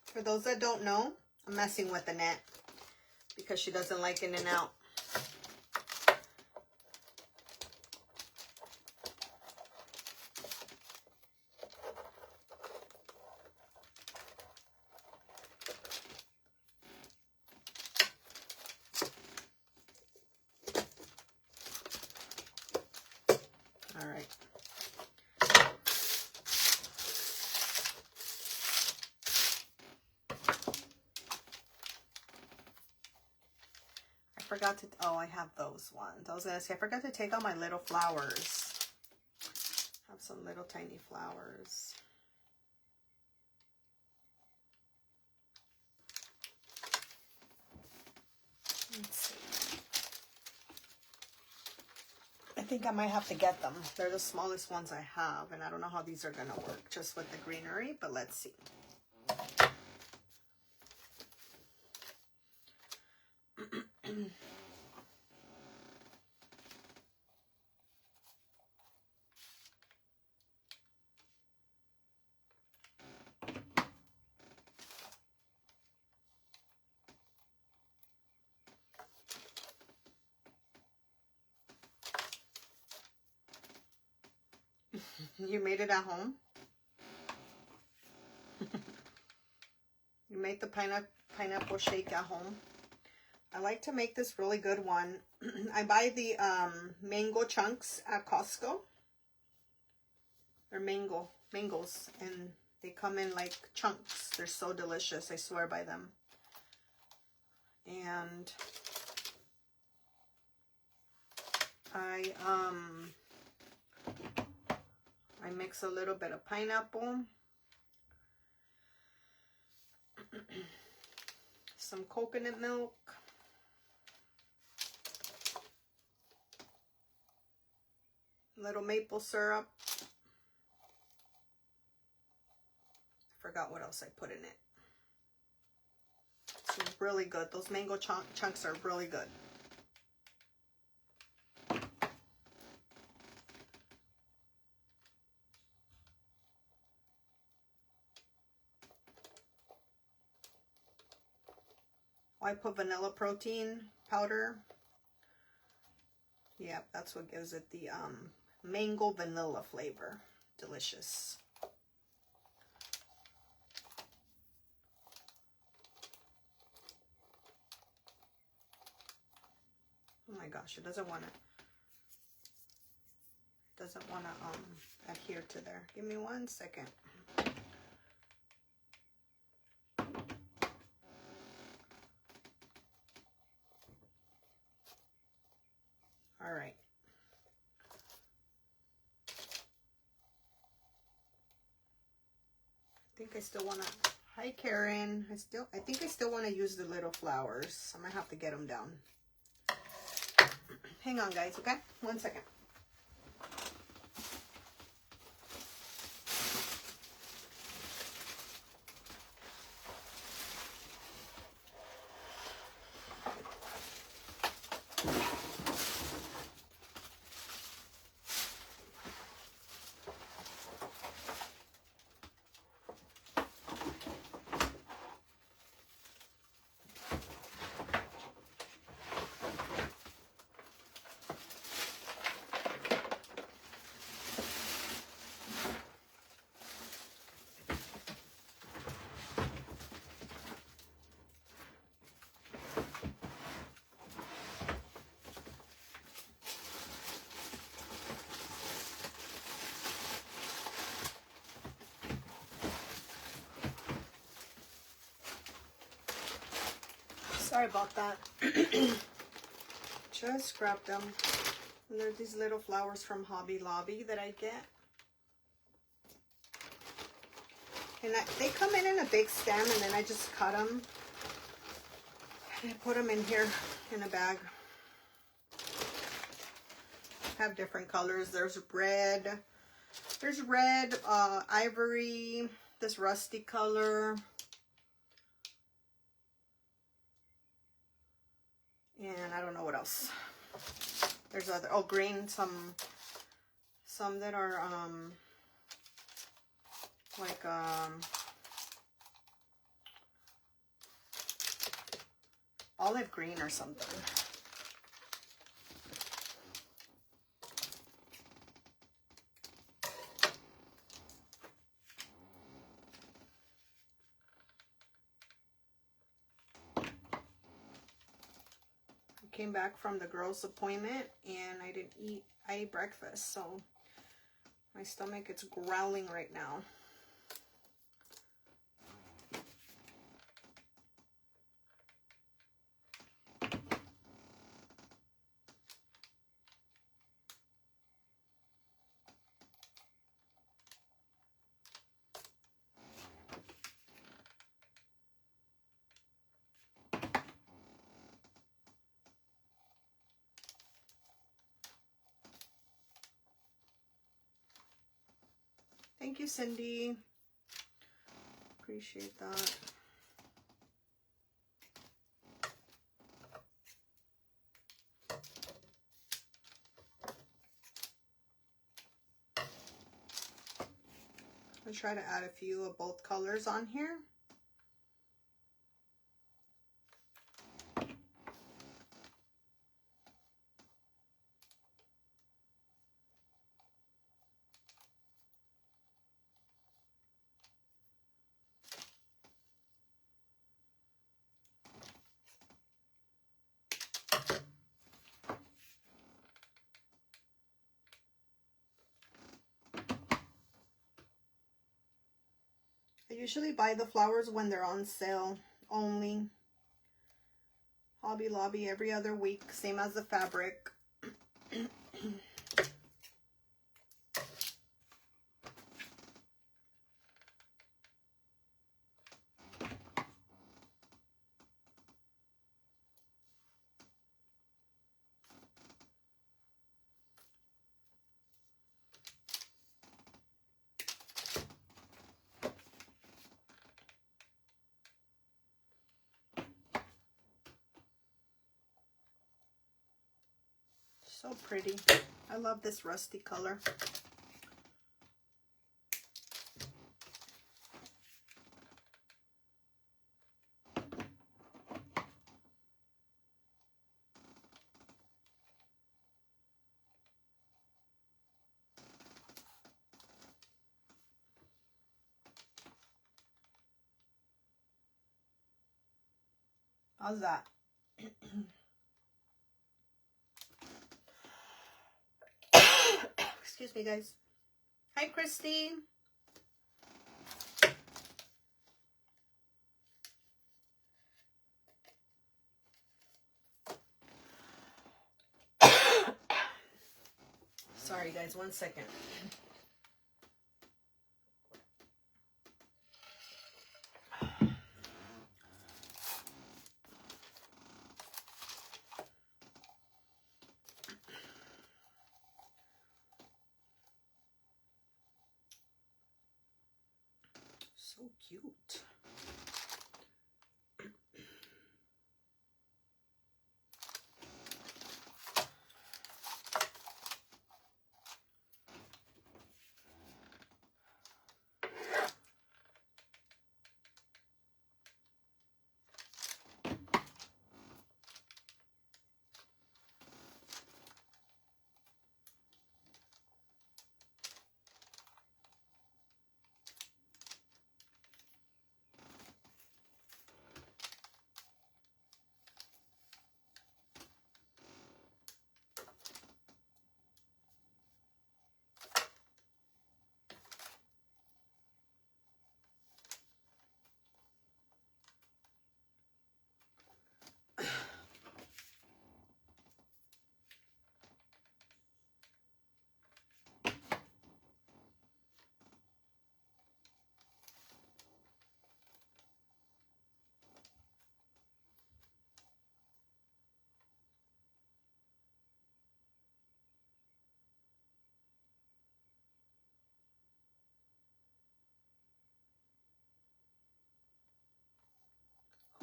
For those that don't know, I'm messing with Annette because she doesn't like In and Out. All right. I forgot to, oh, I have those ones. I was gonna say, I forgot to take out my little flowers. I have some little tiny flowers. Let's see. I think I might have to get them. They're the smallest ones I have, and I don't know how these are gonna work just with the greenery, but let's see. You made it at home? You made the pineapple shake at home? I like to make this really good one. I buy the mango chunks at Costco. They're mangoes, and they come in like chunks. They're so delicious. I swear by them. And I mix a little bit of pineapple, some coconut milk, a little maple syrup. I forgot what else I put in it. It's really good. Those mango chunks are really good. I put vanilla protein powder. Yep, that's what gives it the mango vanilla flavor. Delicious. Oh my gosh, it doesn't want to adhere to there. Give me 1 second. All right. I think I still want to, hi Karen, I think I still want to use the little flowers. I might have to get them down. Hang on guys, okay? 1 second. Sorry about that. Just grabbed them. And there's these little flowers from Hobby Lobby that I get. And they come in a big stem, and then I just cut them. And I put them in here in a bag. Have different colors. There's red. There's red, ivory, this rusty color. And I don't know what else. There's other, oh, green, some that are like olive green or something. Came back from the girls' appointment and I didn't eat. I ate breakfast, so my stomach is growling right now. Thank you, Cindy. Appreciate that. I'll try to add a few of both colors on here. usually buy the flowers when they're on sale only. Hobby Lobby every other week, same as the fabric. So pretty. I love this rusty color. How's that? Excuse me, guys. Hi, Christy. Sorry, guys. 1 second. So cute.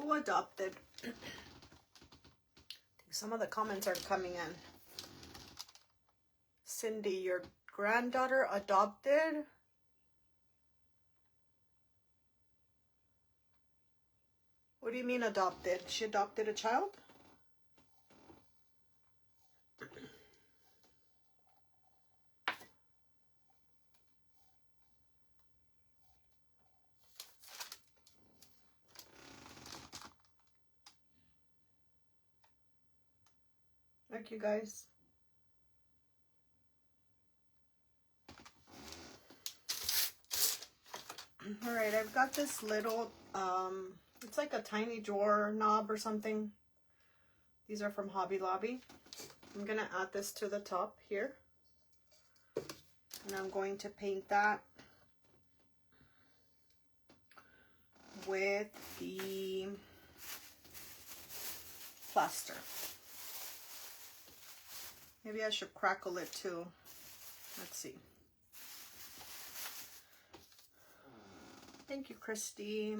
Who adopted? I think some of the comments are coming in. Cindy, your granddaughter adopted? What do you mean adopted? She adopted a child? Thank you, guys. All right, I've got this little, it's like a tiny drawer knob or something. These are from Hobby Lobby. I'm gonna add this to the top here. And I'm going to paint that with the plaster. Maybe I should crackle it too. Let's see. Thank you, Christy.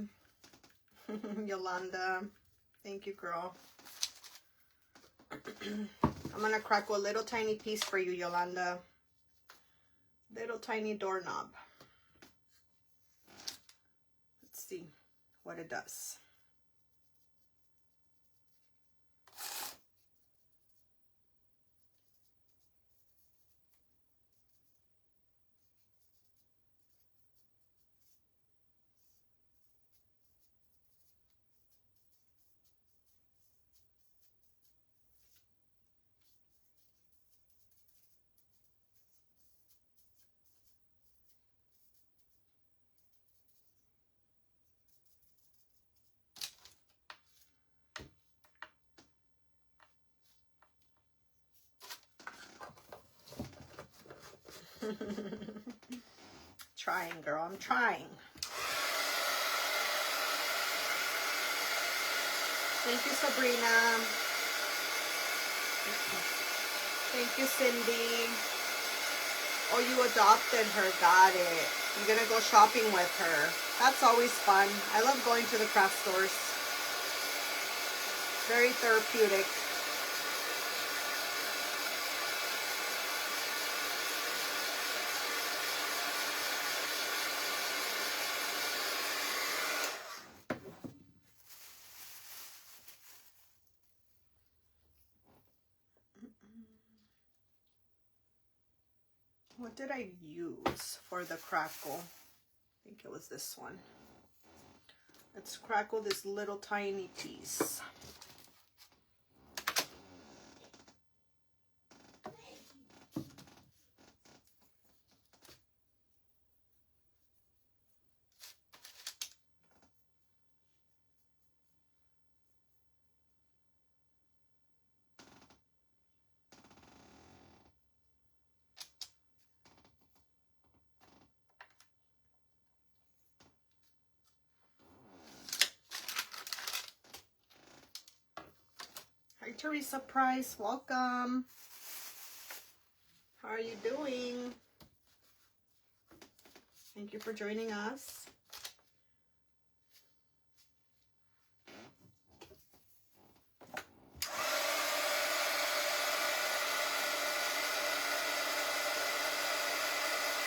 Yolanda. Thank you, girl. I'm gonna crackle a little tiny piece for you, Yolanda. Little tiny doorknob. Let's see what it does. Trying, girl. I'm trying. Thank you, Sabrina. Thank you, Cindy. Oh, you adopted her. Got it. You're gonna go shopping with her. That's always fun. I love going to the craft stores. Very therapeutic. What did I use for the crackle? I think it was this one. Let's crackle this little tiny piece. Hi, Teresa Price. Welcome. How are you doing? Thank you for joining us.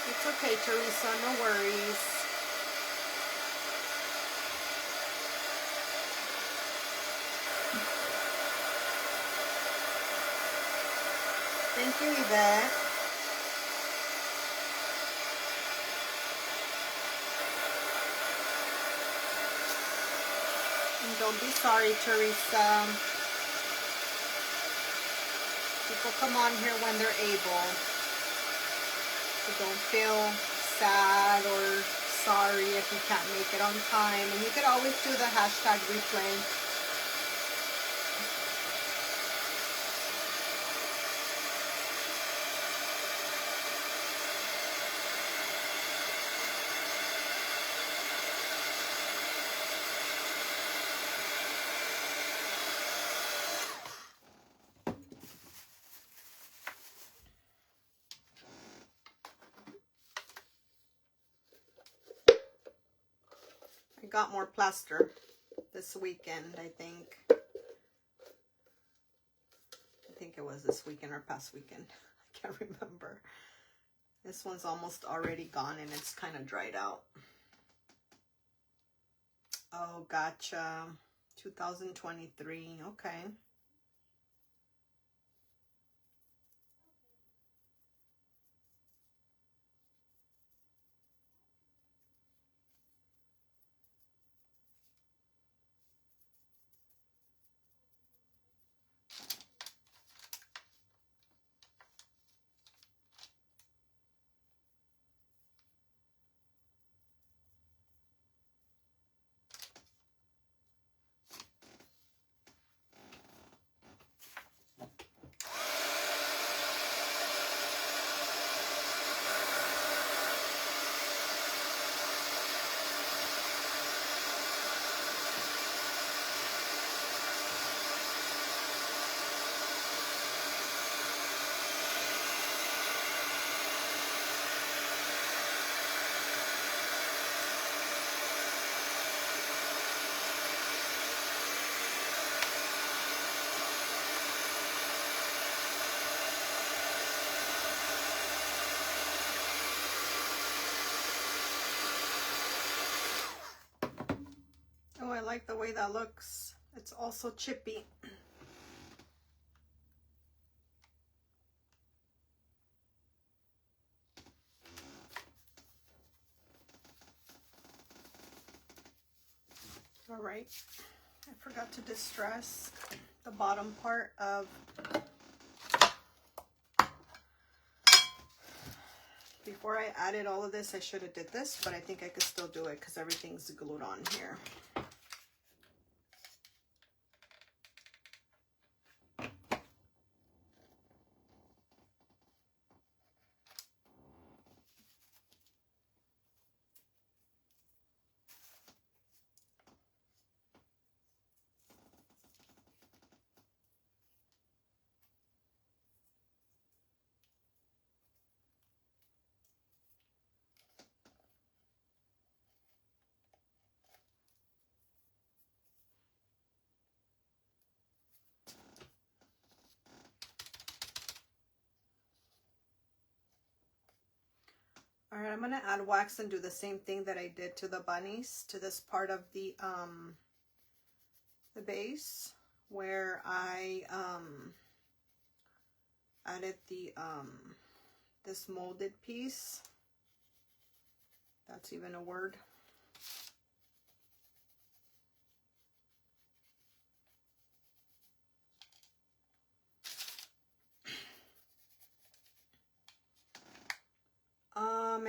It's okay, Teresa. No worries. Thank you, Yvette. And don't be sorry, Teresa. People come on here when they're able. So don't feel sad or sorry if you can't make it on time. And you could always do the hashtag replay. I got more plaster this weekend, I think. I think it was this weekend or past weekend. I can't remember. This one's almost already gone and it's kind of dried out. Oh, gotcha. 2023. Okay. Oh, I like the way that looks. It's also chippy. All right. I forgot to distress the bottom part of before I added all of this. I should have did this, but I think I could still do it because everything's glued on here. All right, I'm gonna add wax and do the same thing that I did to the bunnies, to this part of the base where I added the this molded piece. That's even a word.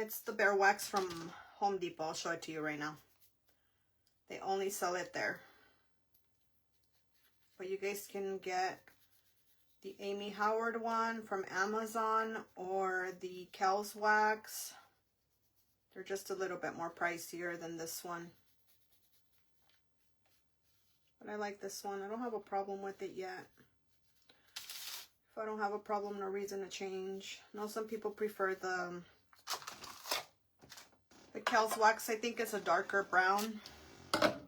It's the Bear Wax from Home Depot. I'll show it to you right now. They only sell it there. But you guys can get the Amy Howard one from Amazon or the Kel's Wax. They're just a little bit more pricier than this one. But I like this one. I don't have a problem with it yet. If I don't have a problem, no reason to change. I know some people prefer the Kel's Wax. I think it's a darker brown. But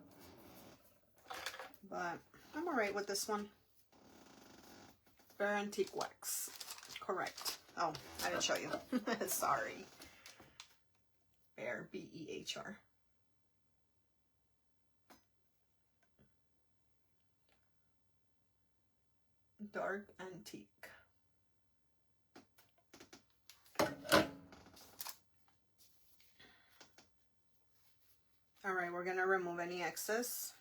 I'm alright with this one. Bear Antique Wax. Correct. Oh, I didn't show you. Sorry. Bear, B-E-H-R. Dark Antique. All right, we're gonna remove any excess.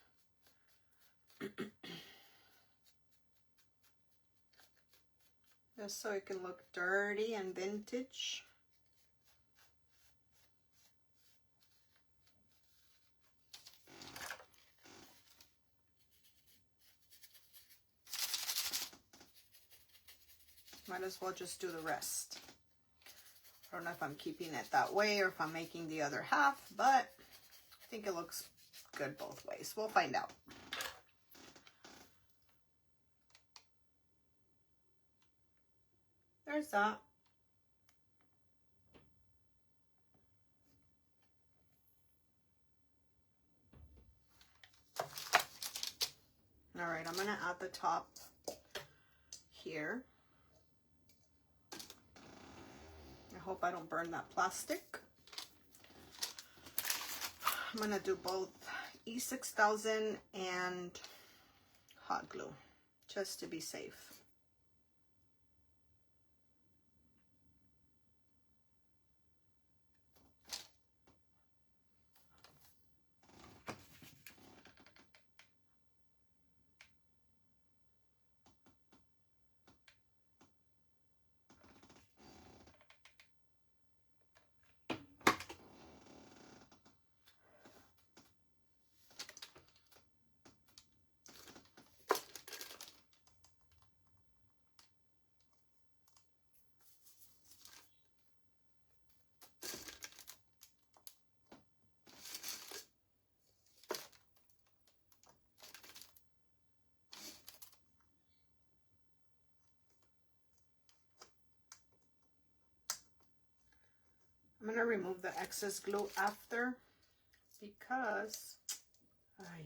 Just so it can look dirty and vintage. Might as well just do the rest. I don't know if I'm keeping it that way or if I'm making the other half, but I think it looks good both ways. We'll find out. There's that. All right, I'm gonna add the top here. I hope I don't burn that plastic. I'm gonna do both E6000 and hot glue, just to be safe. I'm gonna remove the excess glue after because I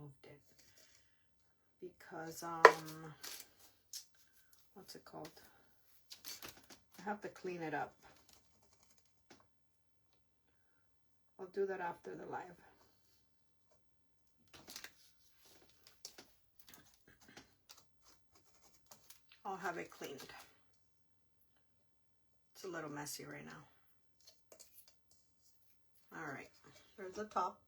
moved it because what's it called? I have to clean it up. I'll do that after the live. I'll have it cleaned. It's a little messy right now. All right, there's the top.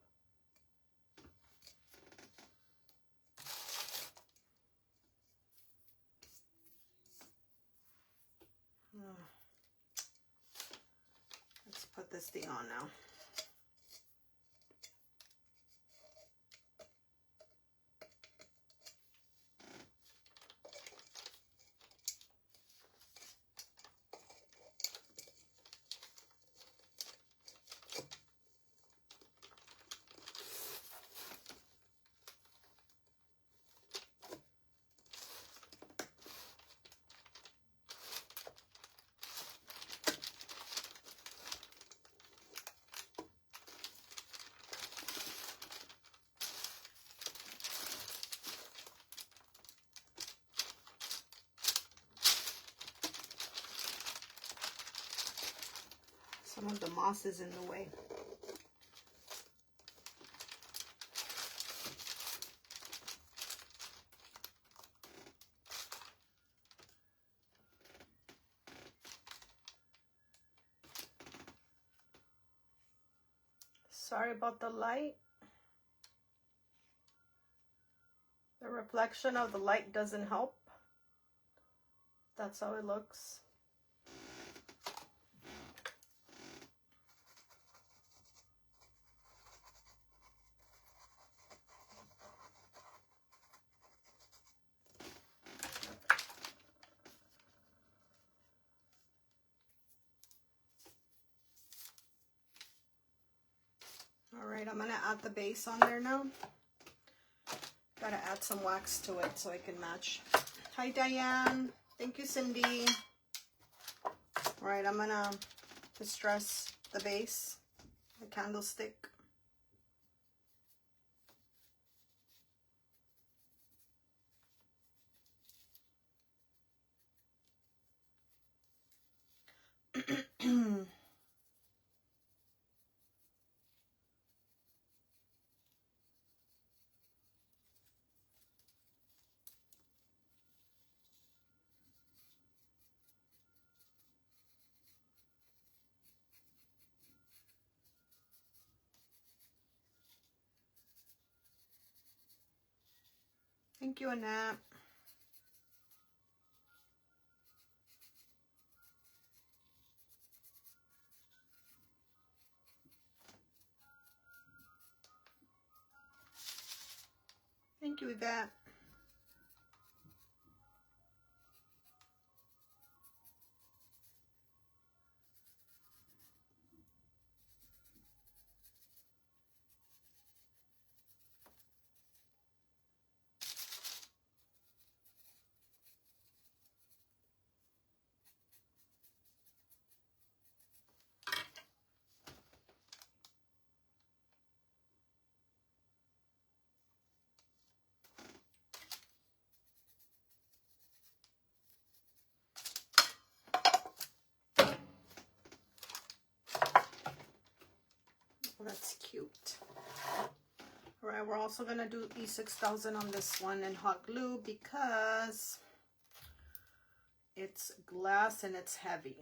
Let's put this thing on now. Some of the moss is in the way. Sorry about the light. The reflection of the light doesn't help. That's how it looks. All right, I'm gonna add the base on there now. Gotta add some wax to it so I can match. Hi, Diane. Thank you, Cindy. All right, I'm gonna distress the base, the candlestick. Thank you, Annette. Thank you, Yvette. Oh, that's cute. All right, we're also gonna do E6000 on this one and hot glue because it's glass and it's heavy.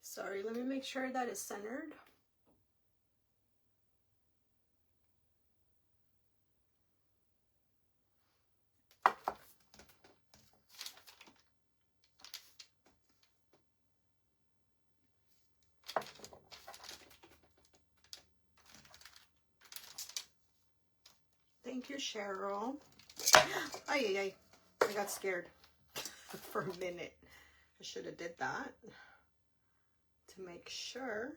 Sorry, let me make sure that it's centered. Thank you, Cheryl. Ay. I got scared for a minute. I should have did that to make sure.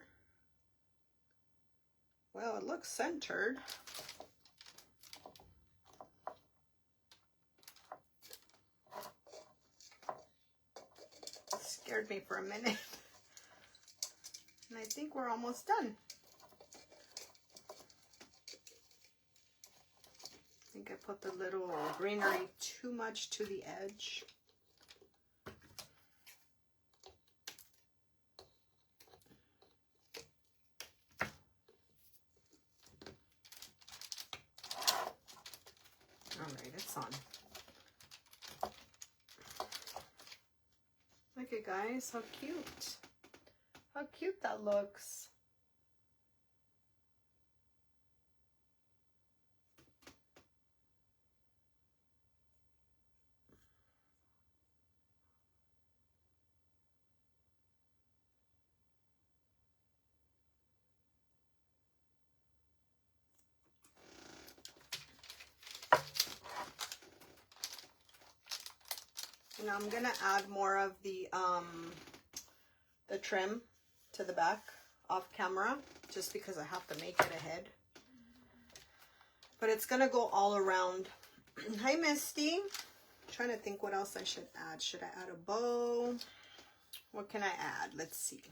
Well, it looks centered. Scared me for a minute. And I think we're almost done. I think I put the little greenery too much to the edge. All right, it's on. Look at guys, how cute. How cute that looks. Now I'm gonna add more of the trim to the back off camera, just because I have to make it ahead. But it's gonna go all around. Hi, Misty. I'm trying to think what else I should add. Should I add a bow? What can I add? Let's see.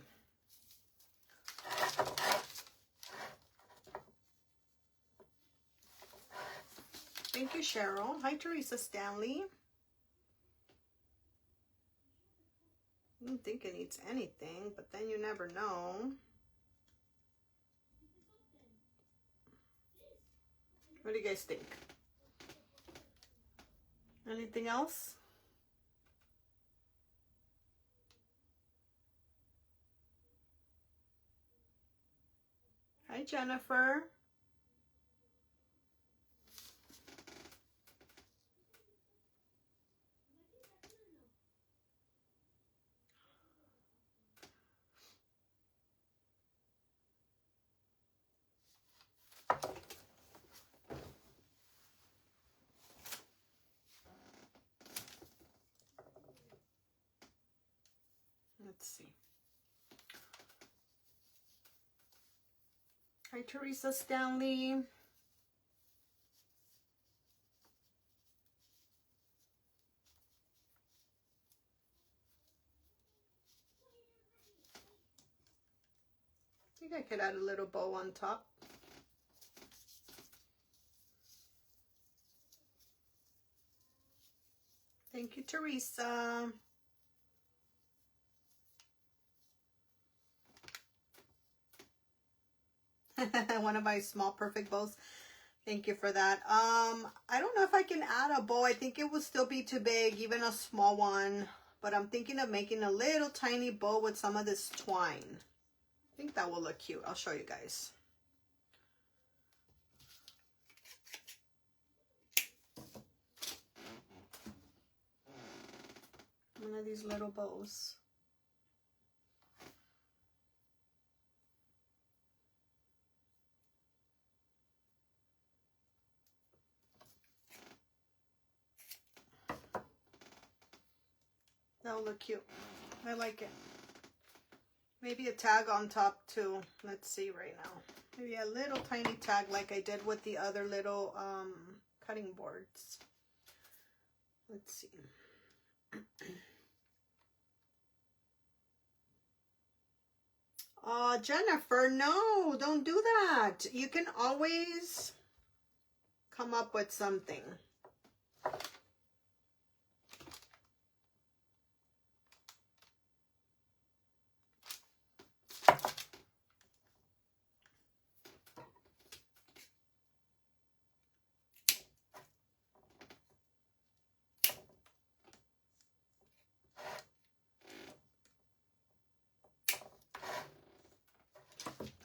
Thank you, Cheryl. Hi, Teresa Stanley. I don't think it needs anything, but then you never know. What do you guys think? Anything else? Hi, Jennifer. Let's see. Hi, Teresa Stanley. I think I could add a little bow on top. Thank you, Teresa. One of my small perfect bows. Thank you for that. I don't know if I can add a bow. I think it would still be too big, even a small one. But I'm thinking of making a little tiny bow with some of this twine. I think that will look cute. I'll show you guys. One of these little bows. That'll look cute. I like it. Maybe a tag on top too. Let's see right now. Maybe a little tiny tag like I did with the other little cutting boards. Let's see. Jennifer, no, don't do that. You can always come up with something.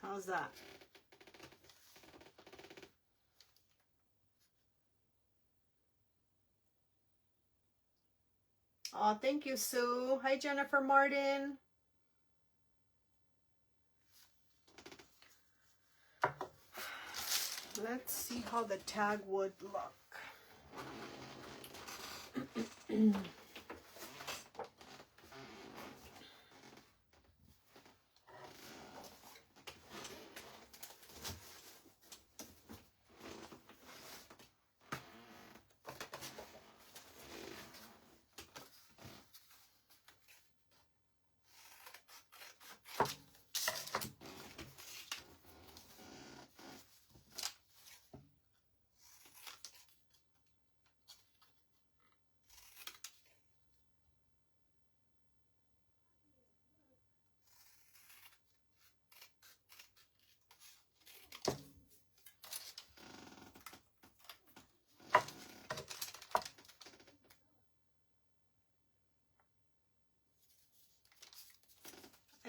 How's that? Oh, thank you, Sue. Hi, Jennifer Martin. Let's see how the tag would look.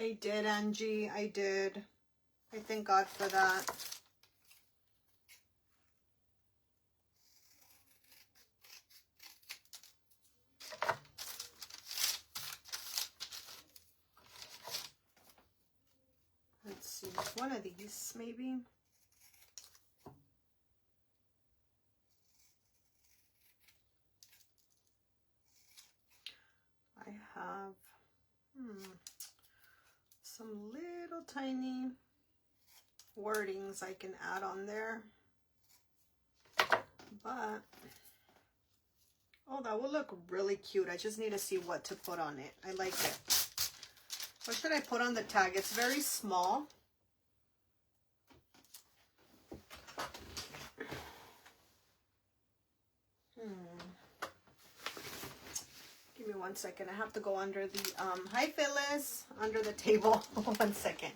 I did, Angie. I did. I thank God for that. Let's see. One of these, maybe. I have some little tiny wordings I can add on there. But, oh, that will look really cute. I just need to see what to put on it. I like it. What should I put on the tag? It's very small. Give me 1 second. I have to go under the, hi Phyllis, under the table. 1 second.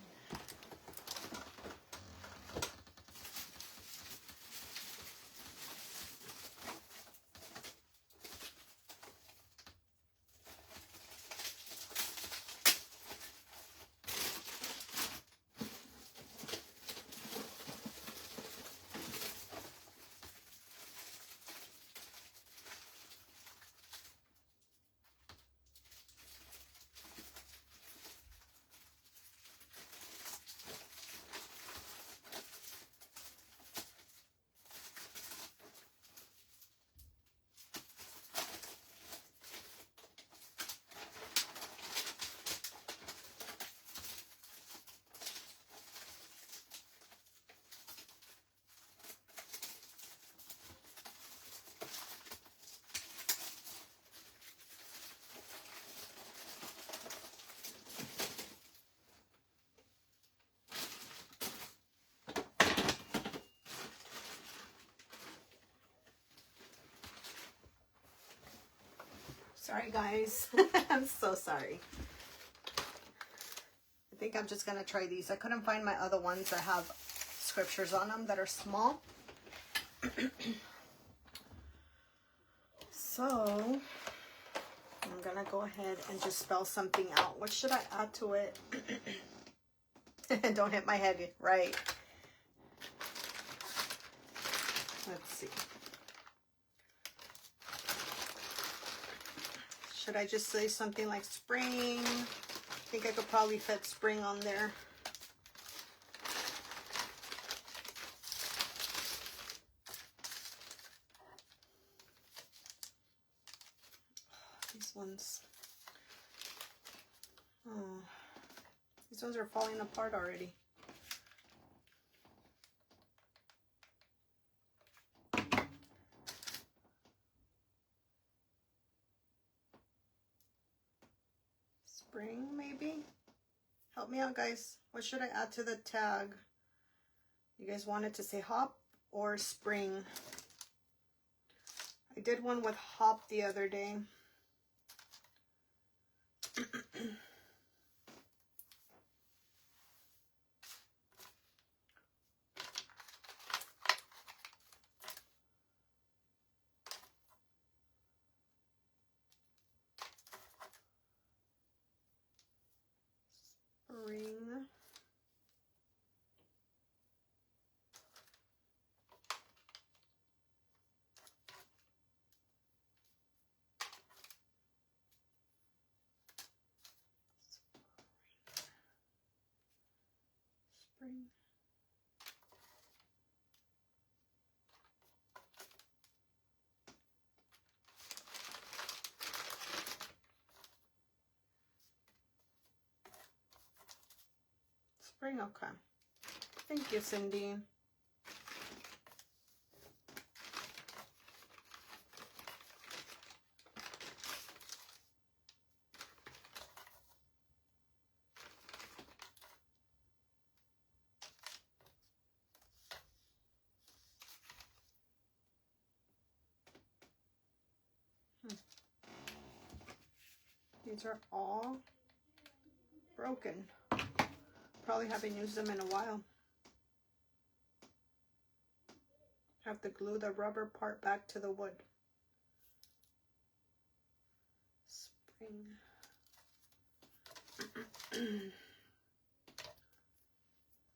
Sorry, guys. I'm so sorry. I think I'm just going to try these. I couldn't find my other ones that have scriptures on them that are small. So, I'm going to go ahead and just spell something out. What should I add to it? Don't hit my head. Right. Let's see. Should I just say something like spring? I think I could probably fit spring on there. These ones. Oh, these ones are falling apart already. Spring, maybe? Help me out, guys. What should I add to the tag? You guys wanted to say hop or spring? I did one with hop the other day. Spring. Spring. Spring, okay. Thank you, Cindy. These are all broken. Probably haven't used them in a while. Have to glue the rubber part back to the wood. Spring.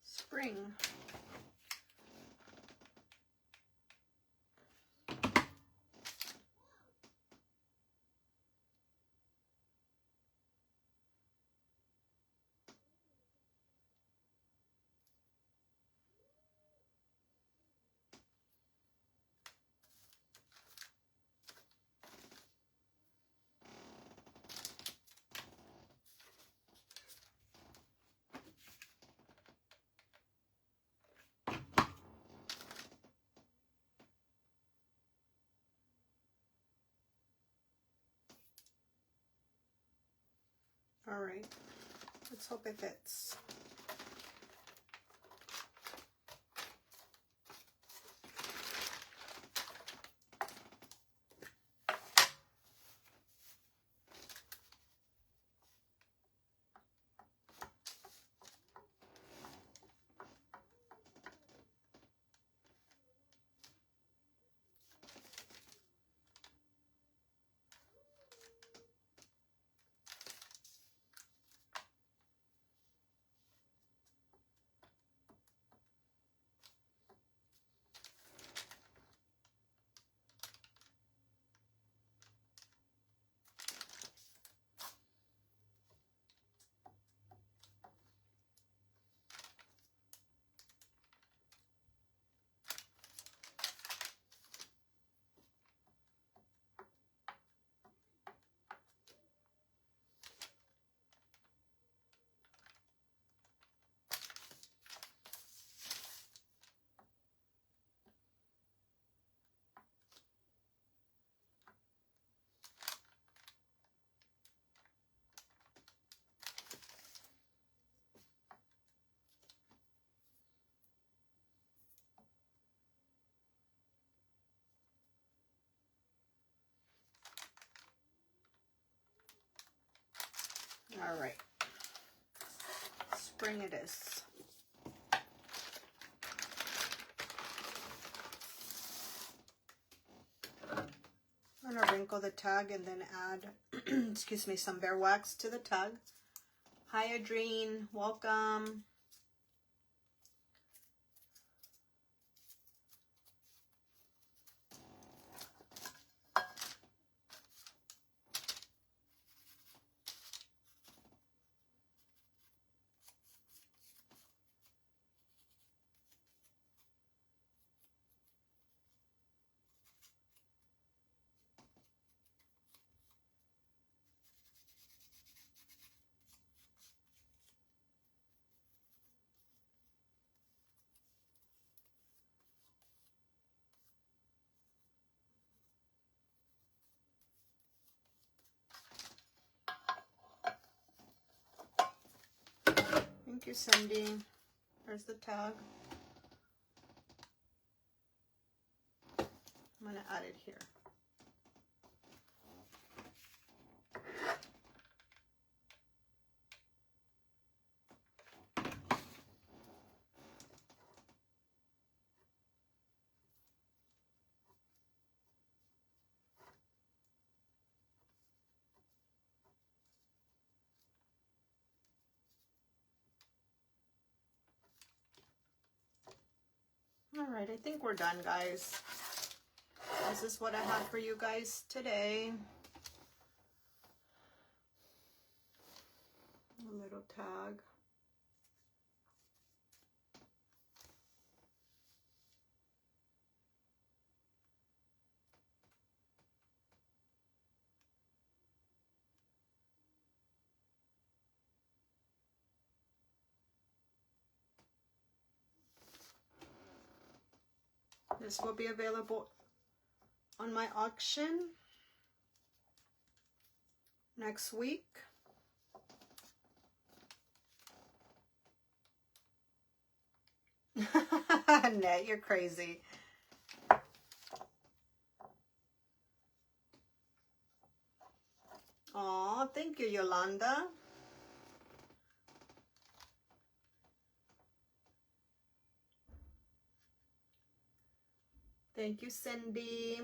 Spring. All right, let's hope it fits. All right, spring it is. I'm gonna wrinkle the tag and then add, excuse me, some bear wax to the tag. Hi, Adrene, welcome. Thank you, Cindy. There's the tag. I'm gonna add it here. All right, I think we're done, guys. This is what I have for you guys today. A little tag. This will be available on my auction next week. Annette, you're crazy. Aw, thank you, Yolanda. Thank you, Cindy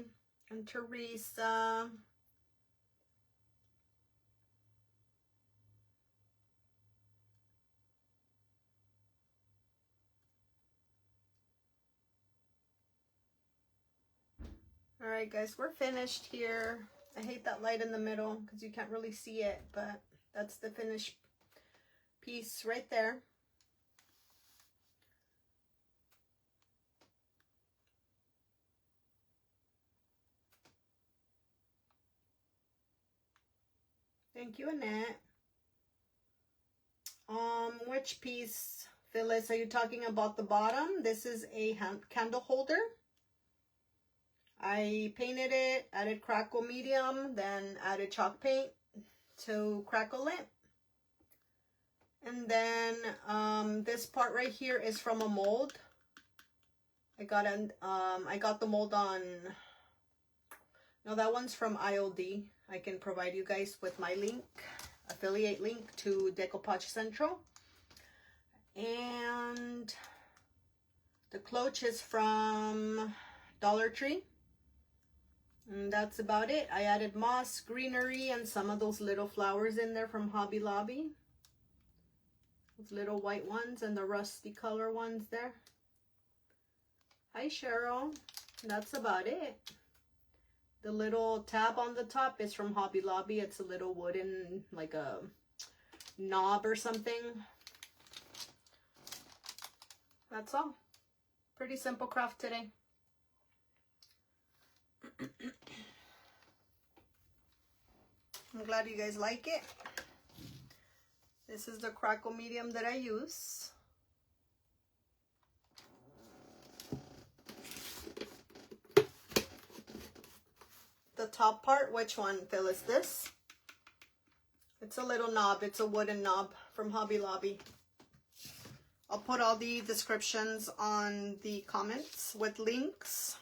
and Teresa. All right, guys, we're finished here. I hate that light in the middle because you can't really see it, but that's the finished piece right there. Thank you, Annette. Which piece, Phyllis, are you talking about the bottom? This is a candle holder. I painted it, added crackle medium, then added chalk paint to crackle it. And then this part right here is from a mold. I got the mold on, no, that one's from IOD. I can provide you guys with my link, affiliate link to Decoupage Central. And the Cloche is from Dollar Tree. And that's about it. I added moss, greenery, and some of those little flowers in there from Hobby Lobby. Those little white ones and the rusty color ones there. Hi, Cheryl. That's about it. The little tab on the top is from Hobby Lobby. It's a little wooden, like a knob or something. That's all. Pretty simple craft today. I'm glad you guys like it. This is the crackle medium that I use. The top part, which one, Phil, is this? It's a little knob. It's a wooden knob from Hobby Lobby. I'll put all the descriptions on the comments with links,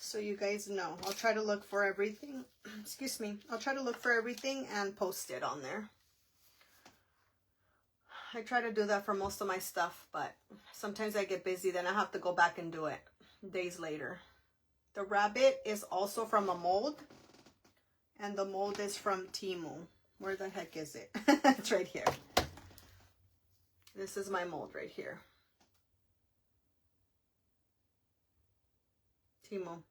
so you guys know. I'll try to look for everything. Excuse me. I'll try to look for everything and post it on there. I try to do that for most of my stuff, but sometimes I get busy, then I have to go back and do it days later. The rabbit is also from a mold, and the mold is from Temu. Where the heck is it? It's right here. This is my mold right here. Temu.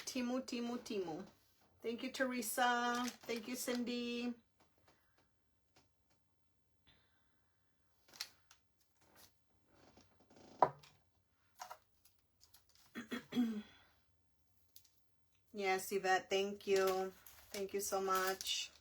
Temu, Temu, Temu. Thank you, Teresa. Thank you, Cindy. Yes, Yvette, thank you. Thank you so much.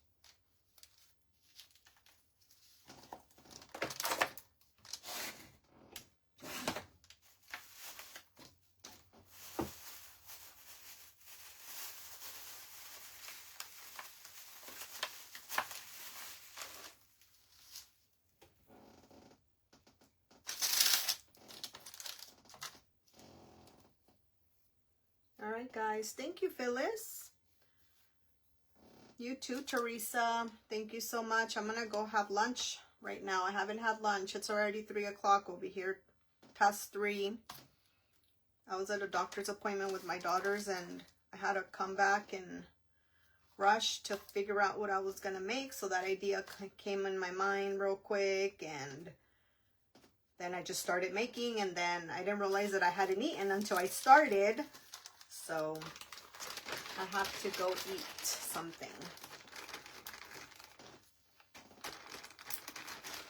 All right, guys. Thank you, Phyllis. You too, Teresa. Thank you so much. I'm going to go have lunch right now. I haven't had lunch. It's already 3 o'clock over here, past 3. I was at a doctor's appointment with my daughters, and I had to come back and rush to figure out what I was going to make. So that idea came in my mind real quick, and then I just started making, and then I didn't realize that I hadn't eaten until I started. So I have to go eat something.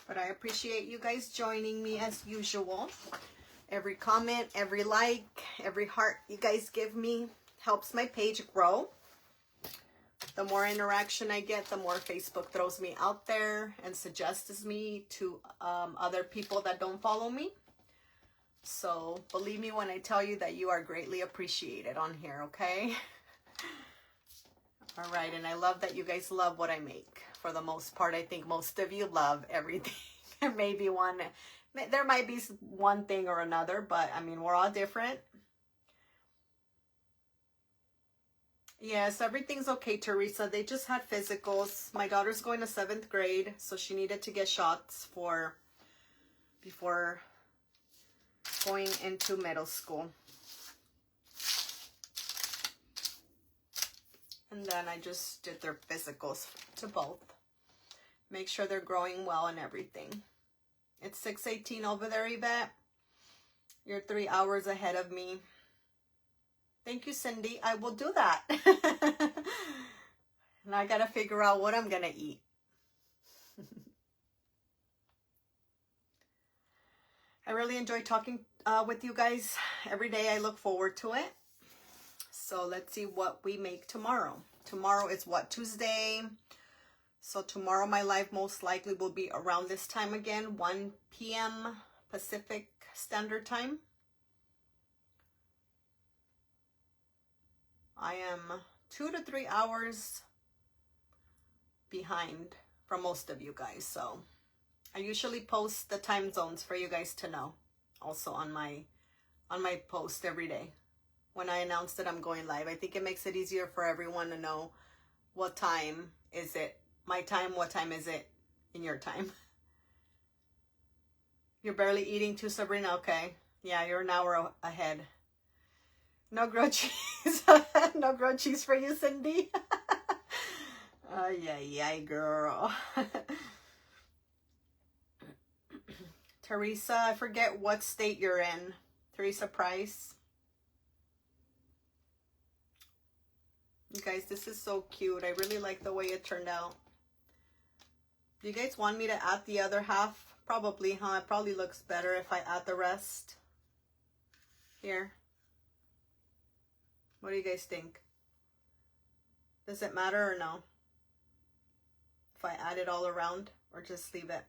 But I appreciate you guys joining me as usual. Every comment, every like, every heart you guys give me helps my page grow. The more interaction I get, the more Facebook throws me out there and suggests me to other people that don't follow me. So believe me when I tell you that you are greatly appreciated on here, okay? All right, and I love that you guys love what I make. For the most part, I think most of you love everything. Maybe there might be one thing or another, but I mean, we're all different. Yes, everything's okay, Teresa. They just had physicals. My daughter's going to 7th grade, so she needed to get shots before going into middle school. And then I just did their physicals to both. Make sure they're growing well and everything. It's 6:18 over there, Yvette. You're 3 hours ahead of me. Thank you, Cindy. I will do that. And I got to figure out what I'm going to eat. I really enjoy talking with you guys every day. I look forward to it. So let's see what we make tomorrow. Tomorrow is what, Tuesday? So tomorrow my live most likely will be around this time again, 1 p.m. Pacific Standard Time. I am 2 to 3 hours behind for most of you guys. So I usually post the time zones for you guys to know also on my post every day when I announce that I'm going live. I think it makes it easier for everyone to know what time is it, my time, what time is it in your time. You're barely eating too, Sabrina? Okay. Yeah, you're an hour ahead. No grilled cheese. No grilled cheese for you, Cindy. Ay, girl. Teresa, I forget what state you're in. Teresa Price. You guys, this is so cute. I really like the way it turned out. Do you guys want me to add the other half? Probably, huh? It probably looks better if I add the rest. Here. What do you guys think? Does it matter or no? If I add it all around or just leave it?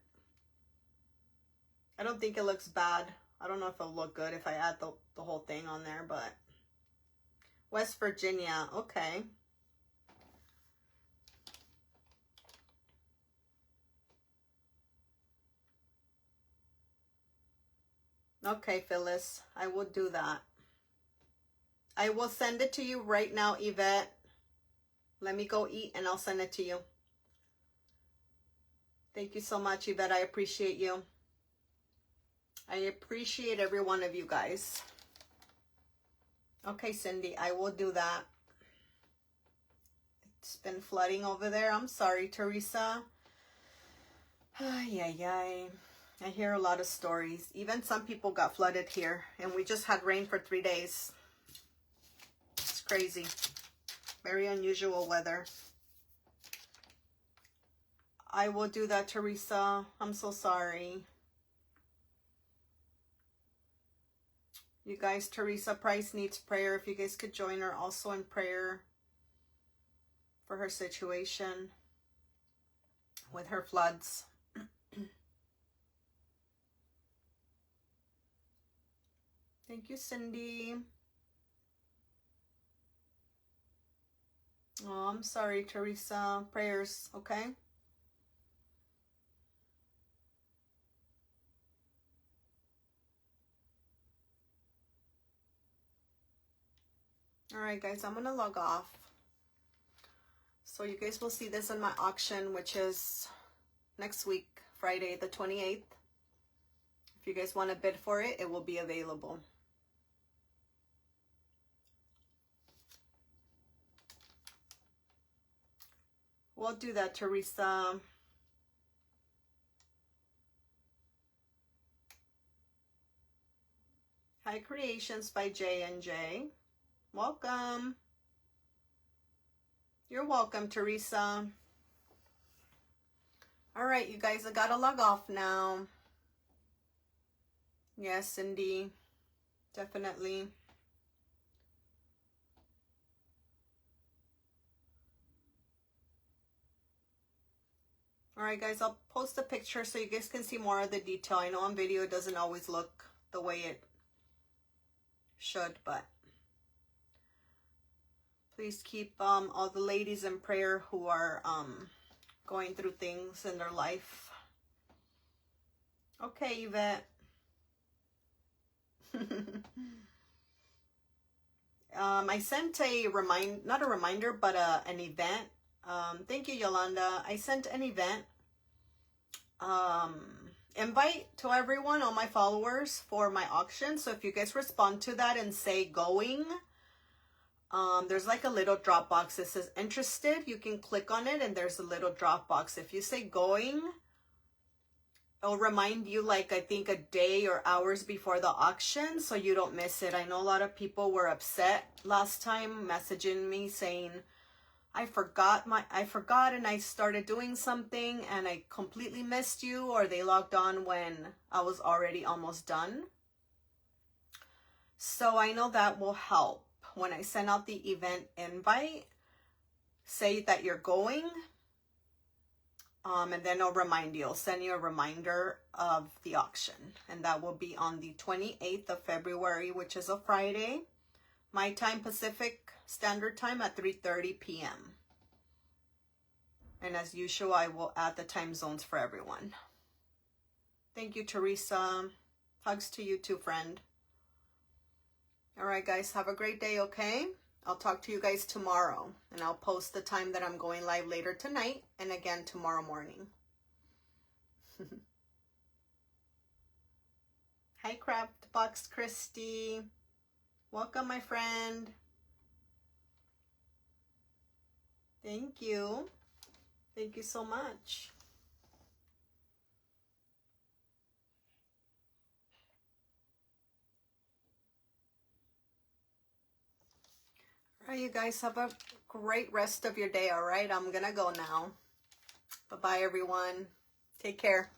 I don't think it looks bad. I don't know if it'll look good if I add the whole thing on there, but West Virginia, okay. Okay, Phyllis, I will do that. I will send it to you right now, Yvette. Let me go eat and I'll send it to you. Thank you so much, Yvette. I appreciate you. I appreciate every one of you guys. Okay, Cindy, I will do that. It's been flooding over there. I'm sorry, Teresa. Ay, ay, ay. I hear a lot of stories. Even some people got flooded here, and we just had rain for 3 days. It's crazy. Very unusual weather. I will do that, Teresa. I'm so sorry. You guys, Teresa Price needs prayer. If you guys could join her also in prayer for her situation with her floods. Thank you, Cindy. Oh, I'm sorry, Teresa. Prayers, okay? All right, guys, I'm going to log off. So you guys will see this in my auction, which is next week, Friday the 28th. If you guys want to bid for it, it will be available. We'll do that, Teresa. High Creations by J&J. Welcome. You're welcome, Teresa. All right, you guys, I gotta log off now. Yes, Cindy. Definitely. All right, guys, I'll post a picture so you guys can see more of the detail. I know on video it doesn't always look the way it should, but please keep all the ladies in prayer who are going through things in their life. Okay, Yvette. I sent a not a reminder, but an event. Thank you, Yolanda. I sent an event invite to everyone, all my followers, for my auction. So if you guys respond to that and say going, there's like a little drop box that says interested. You can click on it and there's a little drop box. If you say going, it'll remind you, like, I think a day or hours before the auction, so you don't miss it. I know a lot of people were upset last time, messaging me saying, I forgot and I started doing something and I completely missed you, or they logged on when I was already almost done. So I know that will help. When I send out the event invite, say that you're going, and then I'll remind you. I'll send you a reminder of the auction, and that will be on the 28th of February, which is a Friday, my time, Pacific Standard Time, at 3:30 p.m. And as usual, I will add the time zones for everyone. Thank you, Teresa. Hugs to you too, friend. All right, guys, have a great day, okay? I'll talk to you guys tomorrow, and I'll post the time that I'm going live later tonight and again tomorrow morning. Hi, Craft Box Christy. Welcome, my friend. Thank you. Thank you so much. All right, you guys have a great rest of your day, all right? I'm going to go now. Bye-bye, everyone. Take care.